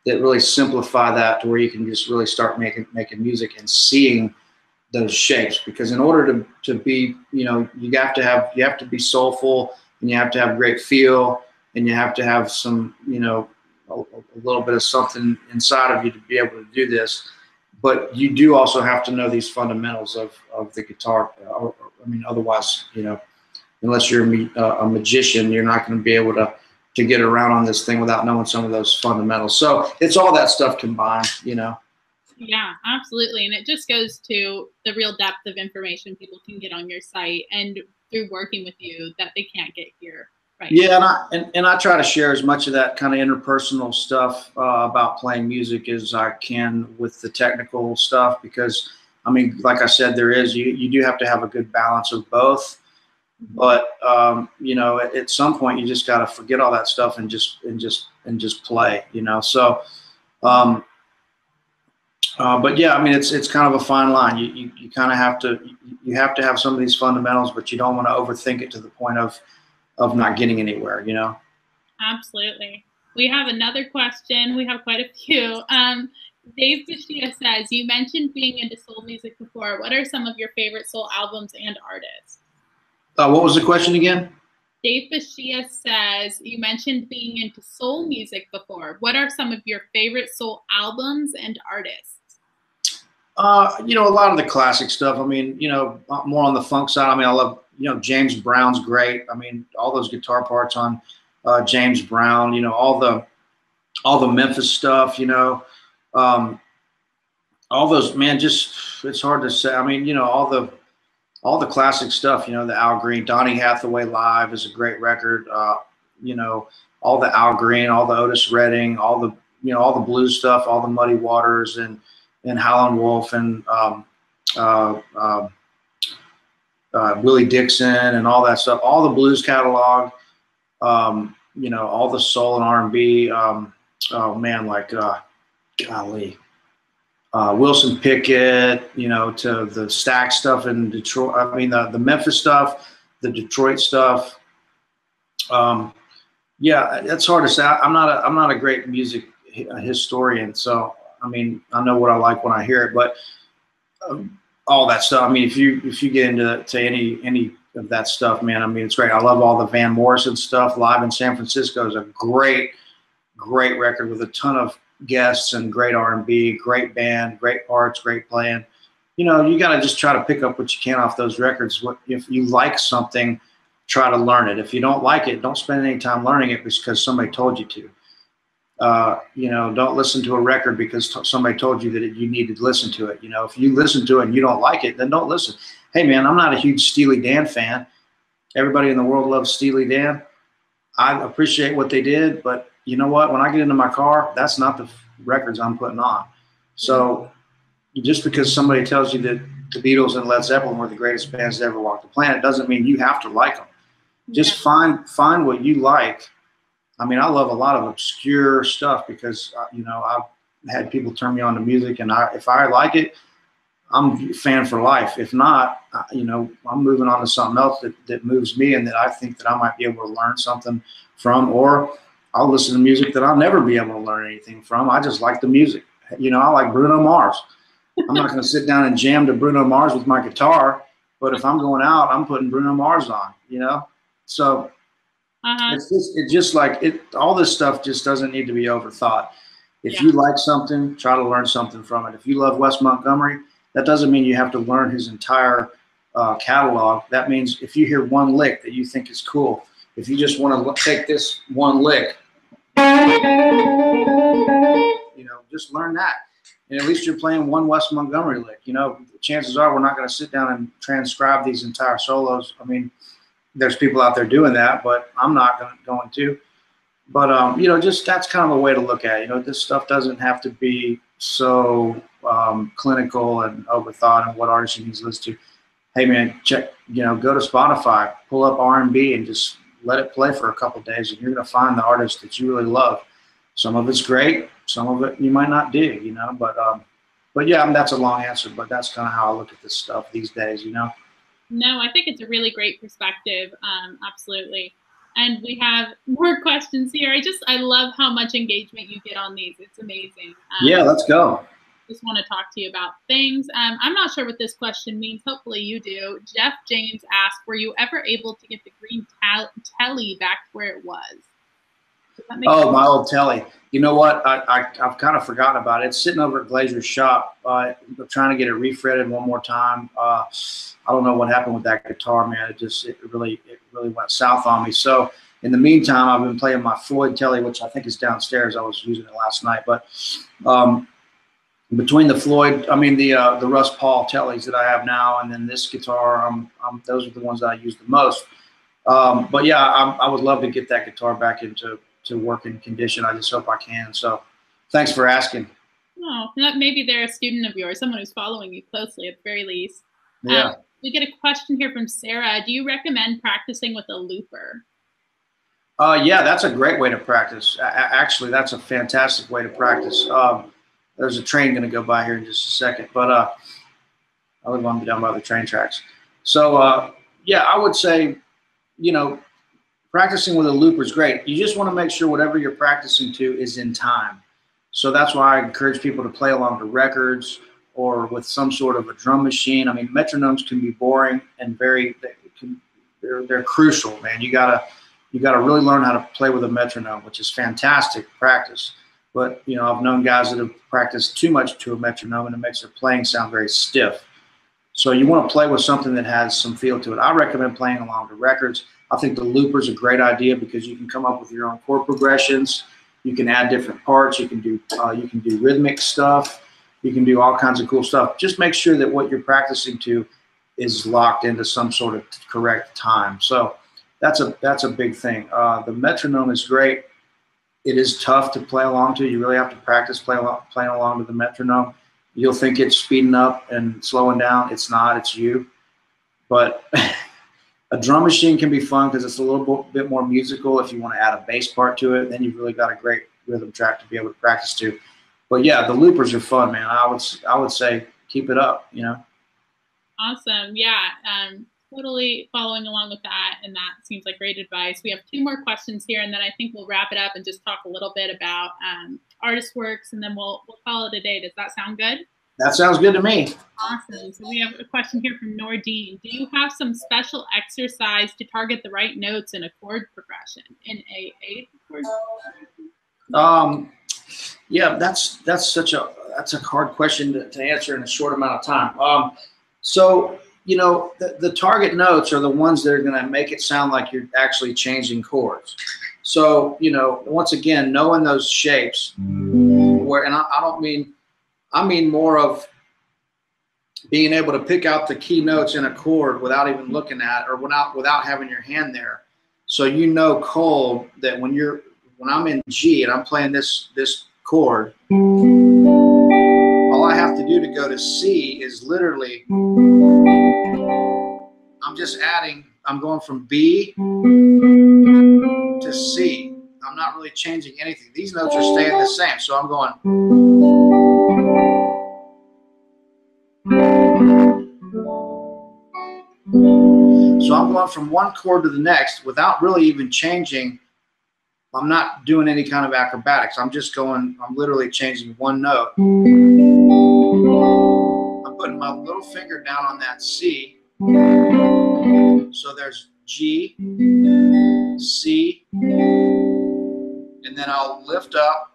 really simplify that to where you can just really start making music and seeing those shapes. Because in order to be, you know, you have to be soulful, and you have to have great feel, and you have to have some, you know, a little bit of something inside of you to be able to do this. But you do also have to know these fundamentals of the guitar. I mean, otherwise, you know, unless you're a magician, you're not going to be able to get around on this thing without knowing some of those fundamentals. So it's all that stuff combined, you know. Yeah, absolutely. And it just goes to the real depth of information people can get on your site and through working with you that they can't get here. Right. Yeah, and I try to share as much of that kind of interpersonal stuff about playing music as I can with the technical stuff, because, I mean, like I said, you do have to have a good balance of both. But you know, at some point you just got to forget all that stuff and just play, you know. So, but yeah, I mean, it's kind of a fine line. You kind of have to have some of these fundamentals, but you don't want to overthink it to the point of not getting anywhere, you know. Absolutely. We have another question. We have quite a few. Dave Bashia says, you mentioned being into soul music before. What are some of your favorite soul albums and artists? What was the question again? Dave Bashia says, you mentioned being into soul music before. What are some of your favorite soul albums and artists? You know, a lot of the classic stuff. I mean, you know, more on the funk side. I mean, I love, you know, James Brown's great. I mean, all those guitar parts on James Brown, you know, all the Memphis stuff, you know, all those, man, just, it's hard to say. I mean, you know, all the classic stuff, you know, the Al Green, Donny Hathaway Live is a great record. You know, all the Al Green, all the Otis Redding, all the, you know, all the blues stuff, all the Muddy Waters and Howlin' Wolf and Willie Dixon and all that stuff, all the blues catalog, you know, all the soul and R&B. Oh man, like, golly. Wilson Pickett, you know, to the Stax stuff in Detroit. I mean, the Memphis stuff, the Detroit stuff. Yeah, it's hard to say. I'm not a great music historian, so I mean, I know what I like when I hear it, but all that stuff. I mean, if you get into any of that stuff, man, I mean, it's great. I love all the Van Morrison stuff. Live in San Francisco is a great record with a ton of guests and great R&B, great band, great parts, great playing. You know, you got to just try to pick up what you can off those records. If you like something, try to learn it. If you don't like it, don't spend any time learning it because somebody told you to. You know, don't listen to a record because somebody told you that you needed to listen to it. You know, if you listen to it and you don't like it, then don't listen. Hey, man, I'm not a huge Steely Dan fan. Everybody in the world loves Steely Dan. I appreciate what they did, but you know what? When I get into my car, that's not the records I'm putting on. So just because somebody tells you that the Beatles and Led Zeppelin were the greatest bands that ever walked the planet doesn't mean you have to like them. Just find what you like. I mean, I love a lot of obscure stuff because, you know, I've had people turn me on to music, and if I like it, I'm a fan for life. If not, you know, I'm moving on to something else that moves me and that I think that I might be able to learn something from, or I'll listen to music that I'll never be able to learn anything from. I just like the music. You know, I like Bruno Mars. I'm not going to sit down and jam to Bruno Mars with my guitar, but if I'm going out, I'm putting Bruno Mars on, you know? So it's just like all this stuff just doesn't need to be overthought. If you like something, try to learn something from it. If you love Wes Montgomery, that doesn't mean you have to learn his entire catalog. That means if you hear one lick that you think is cool, if you just want to take this one lick, you know, just learn that. And at least you're playing one Wes Montgomery lick. You know, chances are we're not going to sit down and transcribe these entire solos. I mean, there's people out there doing that, but I'm not going to. But, you know, just that's kind of a way to look at it. You know, this stuff doesn't have to be so clinical and overthought and what artist you need to listen to. Hey, man, check, you know, go to Spotify, pull up R&B and just let it play for a couple of days, and you're going to find the artist that you really love. Some of it's great. Some of it you might not dig, you know. But yeah, I mean, that's a long answer, but that's kind of how I look at this stuff these days, you know. No, I think it's a really great perspective. Absolutely. And we have more questions here. I love how much engagement you get on these. It's amazing. Yeah, let's go. Just want to talk to you about things. I'm not sure what this question means. Hopefully you do. Jeff James asked, were you ever able to get the green telly back where it was? Oh, my old telly. You know what? I've kind of forgotten about it. It's sitting over at Glazer's shop. I'm trying to get it refretted one more time. I don't know what happened with that guitar, man. It really went south on me. So in the meantime, I've been playing my Floyd telly, which I think is downstairs. I was using it last night, but between the Floyd, the Russ Paul tellies that I have now, and then this guitar, those are the ones that I use the most. But yeah, I would love to get that guitar back into working condition. I just hope I can. So thanks for asking. Oh, maybe they're a student of yours, someone who's following you closely at the very least. Yeah. We get a question here from Sarah. Do you recommend practicing with a looper? Yeah, that's a great way to practice. Actually, that's a fantastic way to practice. There's a train going to go by here in just a second, but I live on down by the train tracks. So yeah, I would say, you know, practicing with a looper is great. You just want to make sure whatever you're practicing to is in time. So that's why I encourage people to play along to records or with some sort of a drum machine. I mean, metronomes can be boring and they're crucial, man. You gotta really learn how to play with a metronome, which is fantastic practice. But you know, I've known guys that have practiced too much to a metronome and it makes their playing sound very stiff. So you want to play with something that has some feel to it. I recommend playing along to records. I think the looper is a great idea because you can come up with your own chord progressions. You can add different parts. You can do rhythmic stuff. You can do all kinds of cool stuff. Just make sure that what you're practicing to is locked into some sort of correct time. So that's a big thing. The metronome is great. It is tough to play along to. You really have to practice playing along to the metronome. You'll think it's speeding up and slowing down. It's not. It's you. But a drum machine can be fun because it's a little bit more musical. If you want to add a bass part to it, then you've really got a great rhythm track to be able to practice to. But yeah, the loopers are fun, man. I would say keep it up, you know. Awesome. Yeah. Totally following along with that, and that seems like great advice. We have 2 more questions here, and then I think we'll wrap it up and just talk a little bit about ArtistWorks, and then we'll call it a day. Does that sound good? That sounds good to me. Awesome. So we have a question here from Nordine. Do you have some special exercise to target the right notes in a chord progression? In a chord progression? Yeah, that's a hard question to answer in a short amount of time. So, you know, the target notes are the ones that are going to make it sound like you're actually changing chords. So, you know, once again, knowing those shapes, and I mean more of being able to pick out the key notes in a chord without even looking at it, or without having your hand there. So you know cold that when I'm in G and I'm playing this chord, all I have to do to go to C is literally, I'm going from B to C. I'm not really changing anything. These notes are staying the same. So I'm going. So I'm going from one chord to the next without really even changing. I'm not doing any kind of acrobatics. I'm literally changing one note. I'm putting my little finger down on that C. So there's G, C, and then I'll lift up.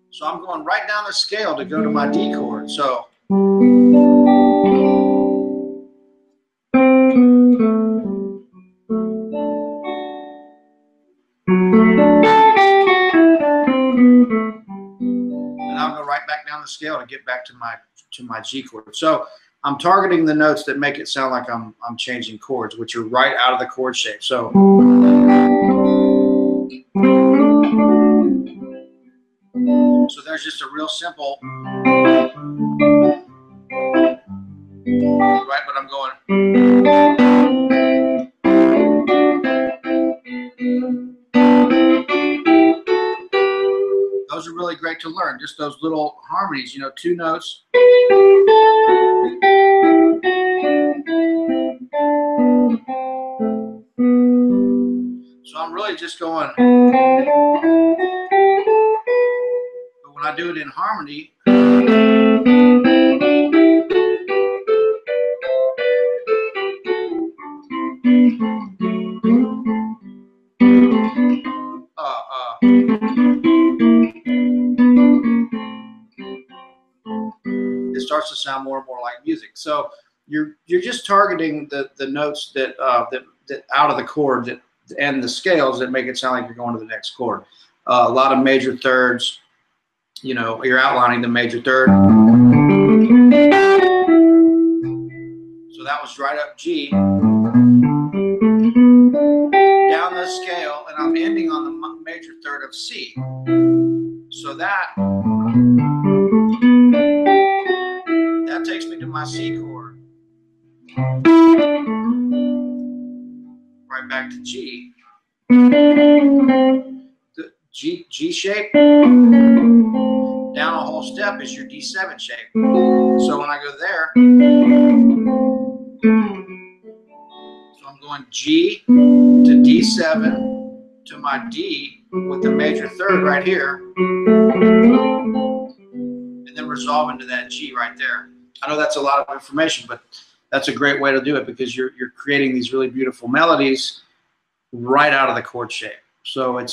So I'm going right down the scale to go to my D chord. So the scale to get back to my G chord. So I'm targeting the notes that make it sound like I'm changing chords, which are right out of the chord shape. So there's just a real simple, right? But I'm going. Those are really great to learn, just those little harmonies, you know, 2 notes. So I'm really just going, but when I do it in harmony, it starts to sound more and more like music. So you're just targeting the notes that out of the chord and the scales that make it sound like you're going to the next chord. A lot of major thirds. You know, you're outlining the major third. So that was right up G, down the scale, and I'm ending on the major third of C. So that takes me to my C chord. Right back to G. The G shape, down a whole step is your D7 shape. So when I go there, so I'm going G to D7 to my D with the major third right here, and then resolve into that G right there. I know that's a lot of information, but that's a great way to do it because you're creating these really beautiful melodies right out of the chord shape. So I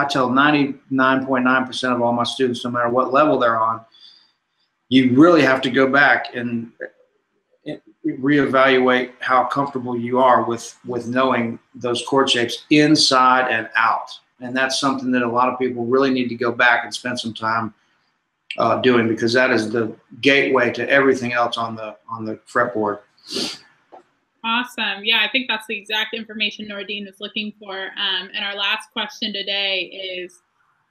tell 99.9% of all my students, no matter what level they're on, you really have to go back and reevaluate how comfortable you are with knowing those chord shapes inside and out. And that's something that a lot of people really need to go back and spend some time doing, because that is the gateway to everything else on the fretboard. Awesome. Yeah, I think that's the exact information Nordine was looking for. And our last question today is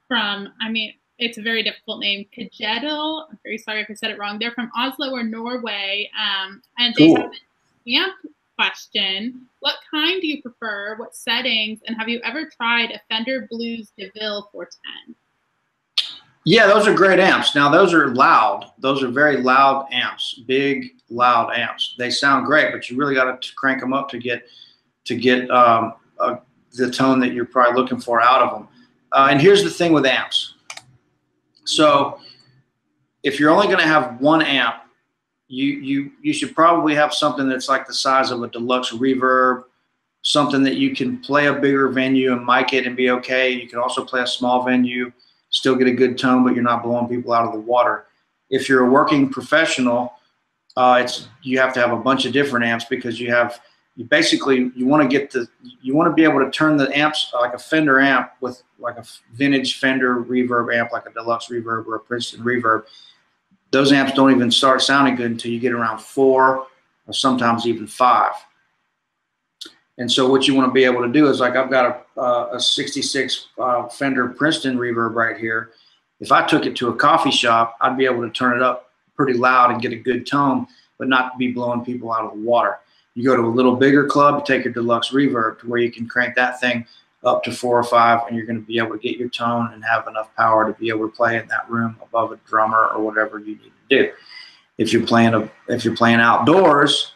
from, I mean, it's a very difficult name, Kajedel. I'm very sorry if I said it wrong. They're from Oslo or Norway. And they have an amp question. What kind do you prefer? What settings? And have you ever tried a Fender Blues DeVille 410? Yeah, those are great amps. Now, those are loud. Those are very loud amps, big, loud amps. They sound great, but you really got to crank them up to get the tone that you're probably looking for out of them. And here's the thing with amps. So if you're only going to have one amp, you should probably have something that's like the size of a deluxe reverb, something that you can play a bigger venue and mic it and be okay. You can also play a small venue, still get a good tone, but you're not blowing people out of the water. If you're a working professional, you have to have a bunch of different amps, because you want to be able to turn the amps like a Fender amp with like a vintage Fender reverb amp, like a deluxe reverb or a Princeton reverb. Those amps don't even start sounding good until you get around 4 or sometimes even 5. And so what you want to be able to do is, like, I've got a 66 Fender Princeton reverb right here. If I took it to a coffee shop, I'd be able to turn it up pretty loud and get a good tone, but not be blowing people out of the water. You go to a little bigger club, you take your deluxe reverb to where you can crank that thing up to 4 or 5, and you're going to be able to get your tone and have enough power to be able to play in that room above a drummer or whatever you need to do. If you're playing outdoors,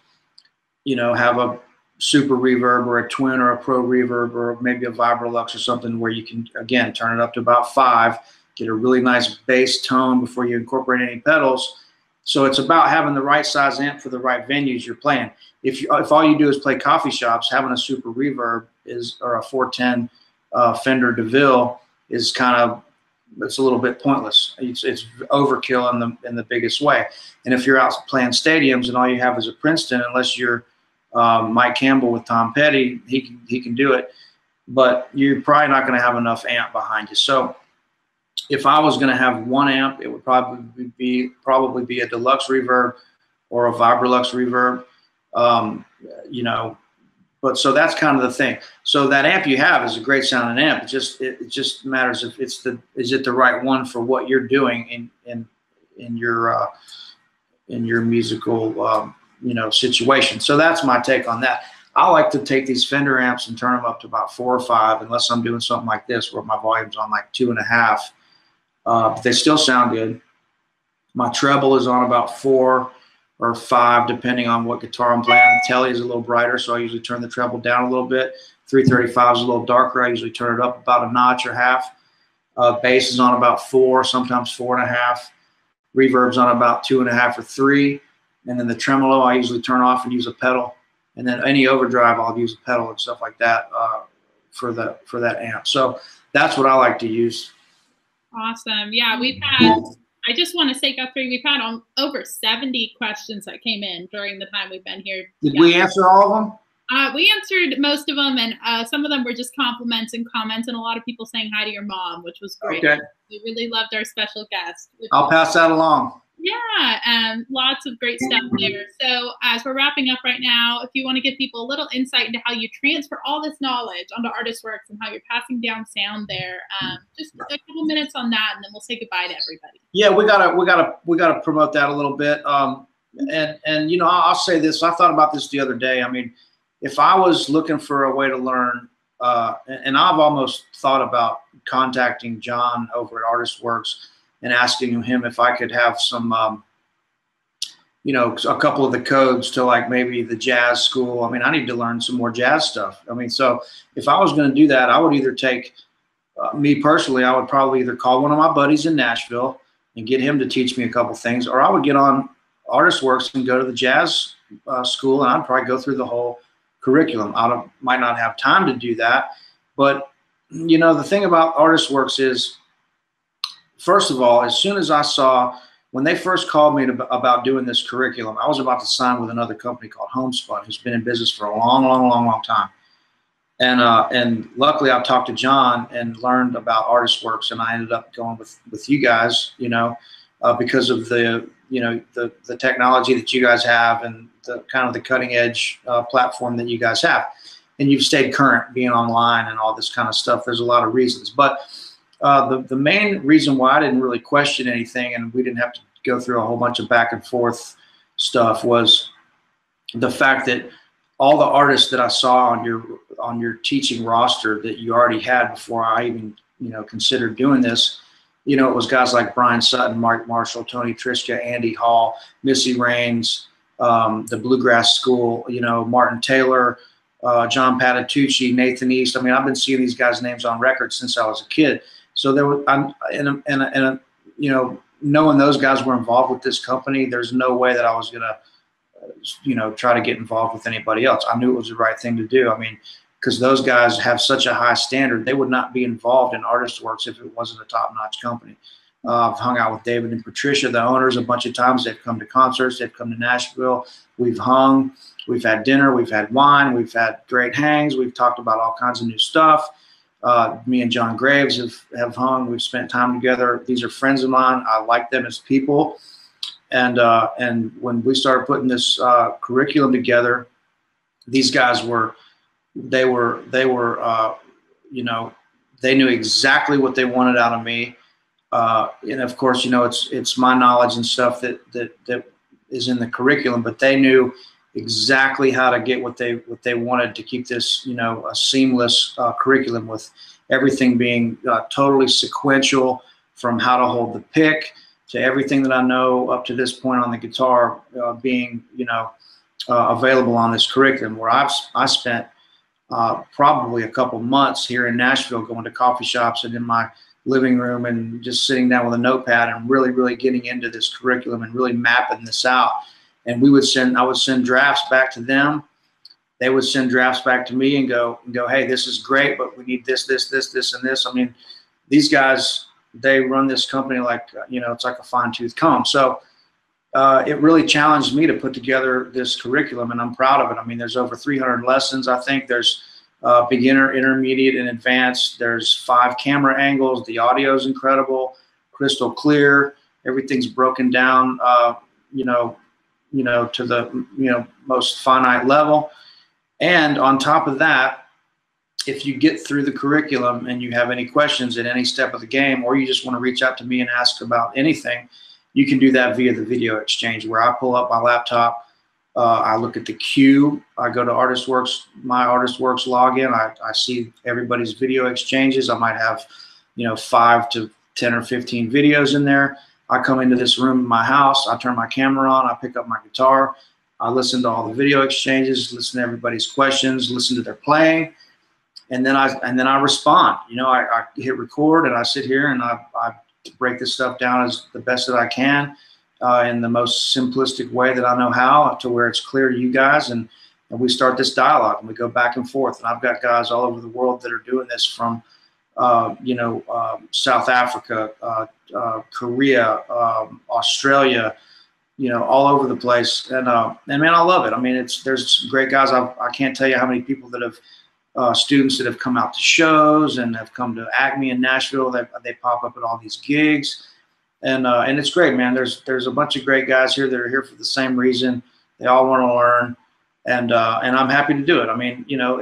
you know, have a super reverb or a twin or a pro reverb or maybe a Vibrolux or something where you can, again, turn it up to about 5, get a really nice bass tone before you incorporate any pedals. So it's about having the right size amp for the right venues you're playing. If all you do is play coffee shops, having a super reverb or a 410 Fender DeVille is it's a little bit pointless. It's overkill in the biggest way. And if you're out playing stadiums and all you have is a Princeton, unless you're Mike Campbell with Tom Petty, he can do it, but you're probably not going to have enough amp behind you. So if I was going to have one amp, it would probably be a deluxe reverb or a Vibrolux reverb, you know. But so that's kind of the thing. So that amp you have is a great sounding amp. It just matters if is it the right one for what you're doing in your musical you know, situation. So that's my take on that. I like to take these Fender amps and turn them up to about 4 or 5, unless I'm doing something like this where my volume's on like 2.5. But they still sound good. My treble is on about 4 or 5, depending on what guitar I'm playing. The Telly is a little brighter, so I usually turn the treble down a little bit. 335 is a little darker. I usually turn it up about a notch or half. Bass is on about 4, sometimes 4.5. Reverb's on about 2.5 or 3. And then the tremolo, I usually turn off and use a pedal. And then any overdrive, I'll use a pedal and stuff like that for that amp. So that's what I like to use. Awesome. Yeah, I just want to say, Guthrie, we've had over 70 questions that came in during the time we've been here. Did we answer all of them? We answered most of them, and some of them were just compliments and comments, and a lot of people saying hi to your mom, which was great. Okay. We really loved our special guest. I'll pass that along. Yeah, lots of great stuff there. So as we're wrapping up right now, if you want to give people a little insight into how you transfer all this knowledge onto ArtistWorks and how you're passing down sound there, just a couple minutes on that, and then we'll say goodbye to everybody. Yeah, we gotta promote that a little bit. And you know, I'll say this. I thought about this the other day. I mean, if I was looking for a way to learn, and I've almost thought about contacting John over at ArtistWorks and asking him if I could have some, you know, a couple of the codes to like maybe the jazz school. I mean, I need to learn some more jazz stuff. I mean, so if I was going to do that, I would either take, me personally, I would probably either call one of my buddies in Nashville and get him to teach me a couple things, or I would get on ArtistWorks and go to the jazz school, and I'd probably go through the whole curriculum. Might not have time to do that, but you know, the thing about ArtistWorks is, first of all, as soon as I saw when they first called me about doing this curriculum, I was about to sign with another company called Homespun, who's been in business for a long time. And luckily I talked to John and learned about ArtistWorks, and I ended up going with you guys, you know, because of the, you know, the technology that you guys have and the kind of the cutting edge platform that you guys have. And you've stayed current being online and all this kind of stuff. There's a lot of reasons, but the main reason why I didn't really question anything and we didn't have to go through a whole bunch of back and forth stuff was the fact that all the artists that I saw on your teaching roster that you already had before I even, you know, considered doing this, you know, it was guys like Brian Sutton, Mark Marshall, Tony Trischka, Andy Hall, Missy Raines, the Bluegrass School, you know, Martin Taylor, John Patitucci, Nathan East. I mean, I've been seeing these guys' names on record since I was a kid. So there was, you know, knowing those guys were involved with this company, there's no way that I was gonna, you know, try to get involved with anybody else. I knew it was the right thing to do. I mean, because those guys have such a high standard, they would not be involved in ArtistWorks if it wasn't a top-notch company. I've hung out with David and Patricia, the owners, a bunch of times. They've come to concerts. They've come to Nashville. We've hung. We've had dinner. We've had wine. We've had great hangs. We've talked about all kinds of new stuff. Me and John Graves have hung. We've spent time together. These are friends of mine. I like them as people. And when we started putting this curriculum together, these guys were, you know, they knew exactly what they wanted out of me. And of course, you know, it's my knowledge and stuff that is in the curriculum, but they knew exactly how to get what they wanted to keep this, you know, a seamless curriculum with everything being totally sequential, from how to hold the pick to everything that I know up to this point on the guitar being, you know, available on this curriculum, where I spent probably a couple months here in Nashville going to coffee shops and in my living room and just sitting down with a notepad and really getting into this curriculum and really mapping this out. And I would send drafts back to them. They would send drafts back to me and go, hey, this is great, but we need this, and this. I mean, these guys, they run this company like, you know, it's like a fine-tooth comb. So it really challenged me to put together this curriculum, and I'm proud of it. I mean, there's over 300 lessons. I think there's beginner, intermediate, and advanced. There's 5 camera angles. The audio is incredible, crystal clear. Everything's broken down, you know, to the, you know, most finite level. And on top of that, if you get through the curriculum and you have any questions at any step of the game, or you just want to reach out to me and ask about anything, you can do that via the video exchange, where I pull up my laptop, I look at the queue, I go to ArtistWorks, my ArtistWorks login, I see everybody's video exchanges. I might have, you know, 5 to 10 or 15 videos in there. I come into this room in my house, I turn my camera on, I pick up my guitar, I listen to all the video exchanges, listen to everybody's questions, listen to their playing, and then I respond. You know, I hit record and I sit here and I break this stuff down as the best that I can in the most simplistic way that I know how, to where it's clear to you guys, and we start this dialogue and we go back and forth. And I've got guys all over the world that are doing this, from you know, South Africa, Korea, Australia, you know, all over the place. And man, I love it. I mean, there's great guys. I can't tell you how many people that have students that have come out to shows and have come to Acme in Nashville. They pop up at all these gigs, and it's great, man. There's a bunch of great guys here that are here for the same reason. They all want to learn, and I'm happy to do it. I mean, you know,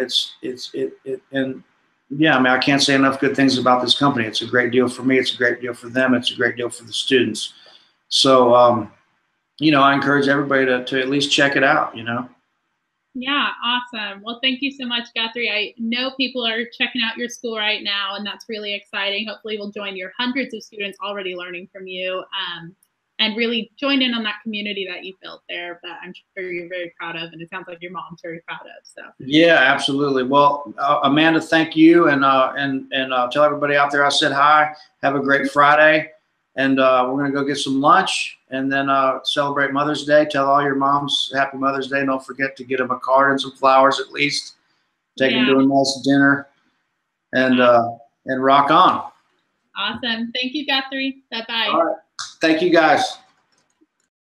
and yeah, I mean, I can't say enough good things about this company. It's a great deal for me. It's a great deal for them. It's a great deal for the students. So, you know, I encourage everybody to at least check it out, you know. Yeah, awesome. Well, thank you so much, Guthrie. I know people are checking out your school right now, and that's really exciting. Hopefully we'll join your hundreds of students already learning from you, and really join in on that community that you built there that I'm sure you're very proud of, and it sounds like your mom's very proud of. So yeah, absolutely. Well, Amanda, thank you, and tell everybody out there I said hi. Have a great Friday, and we're gonna go get some lunch and then celebrate Mother's Day. Tell all your moms Happy Mother's Day. Don't forget to get them a card and some flowers at least. Take them to a nice dinner, and rock on. Awesome. Thank you, Guthrie. Bye-bye. All right. Thank you, guys.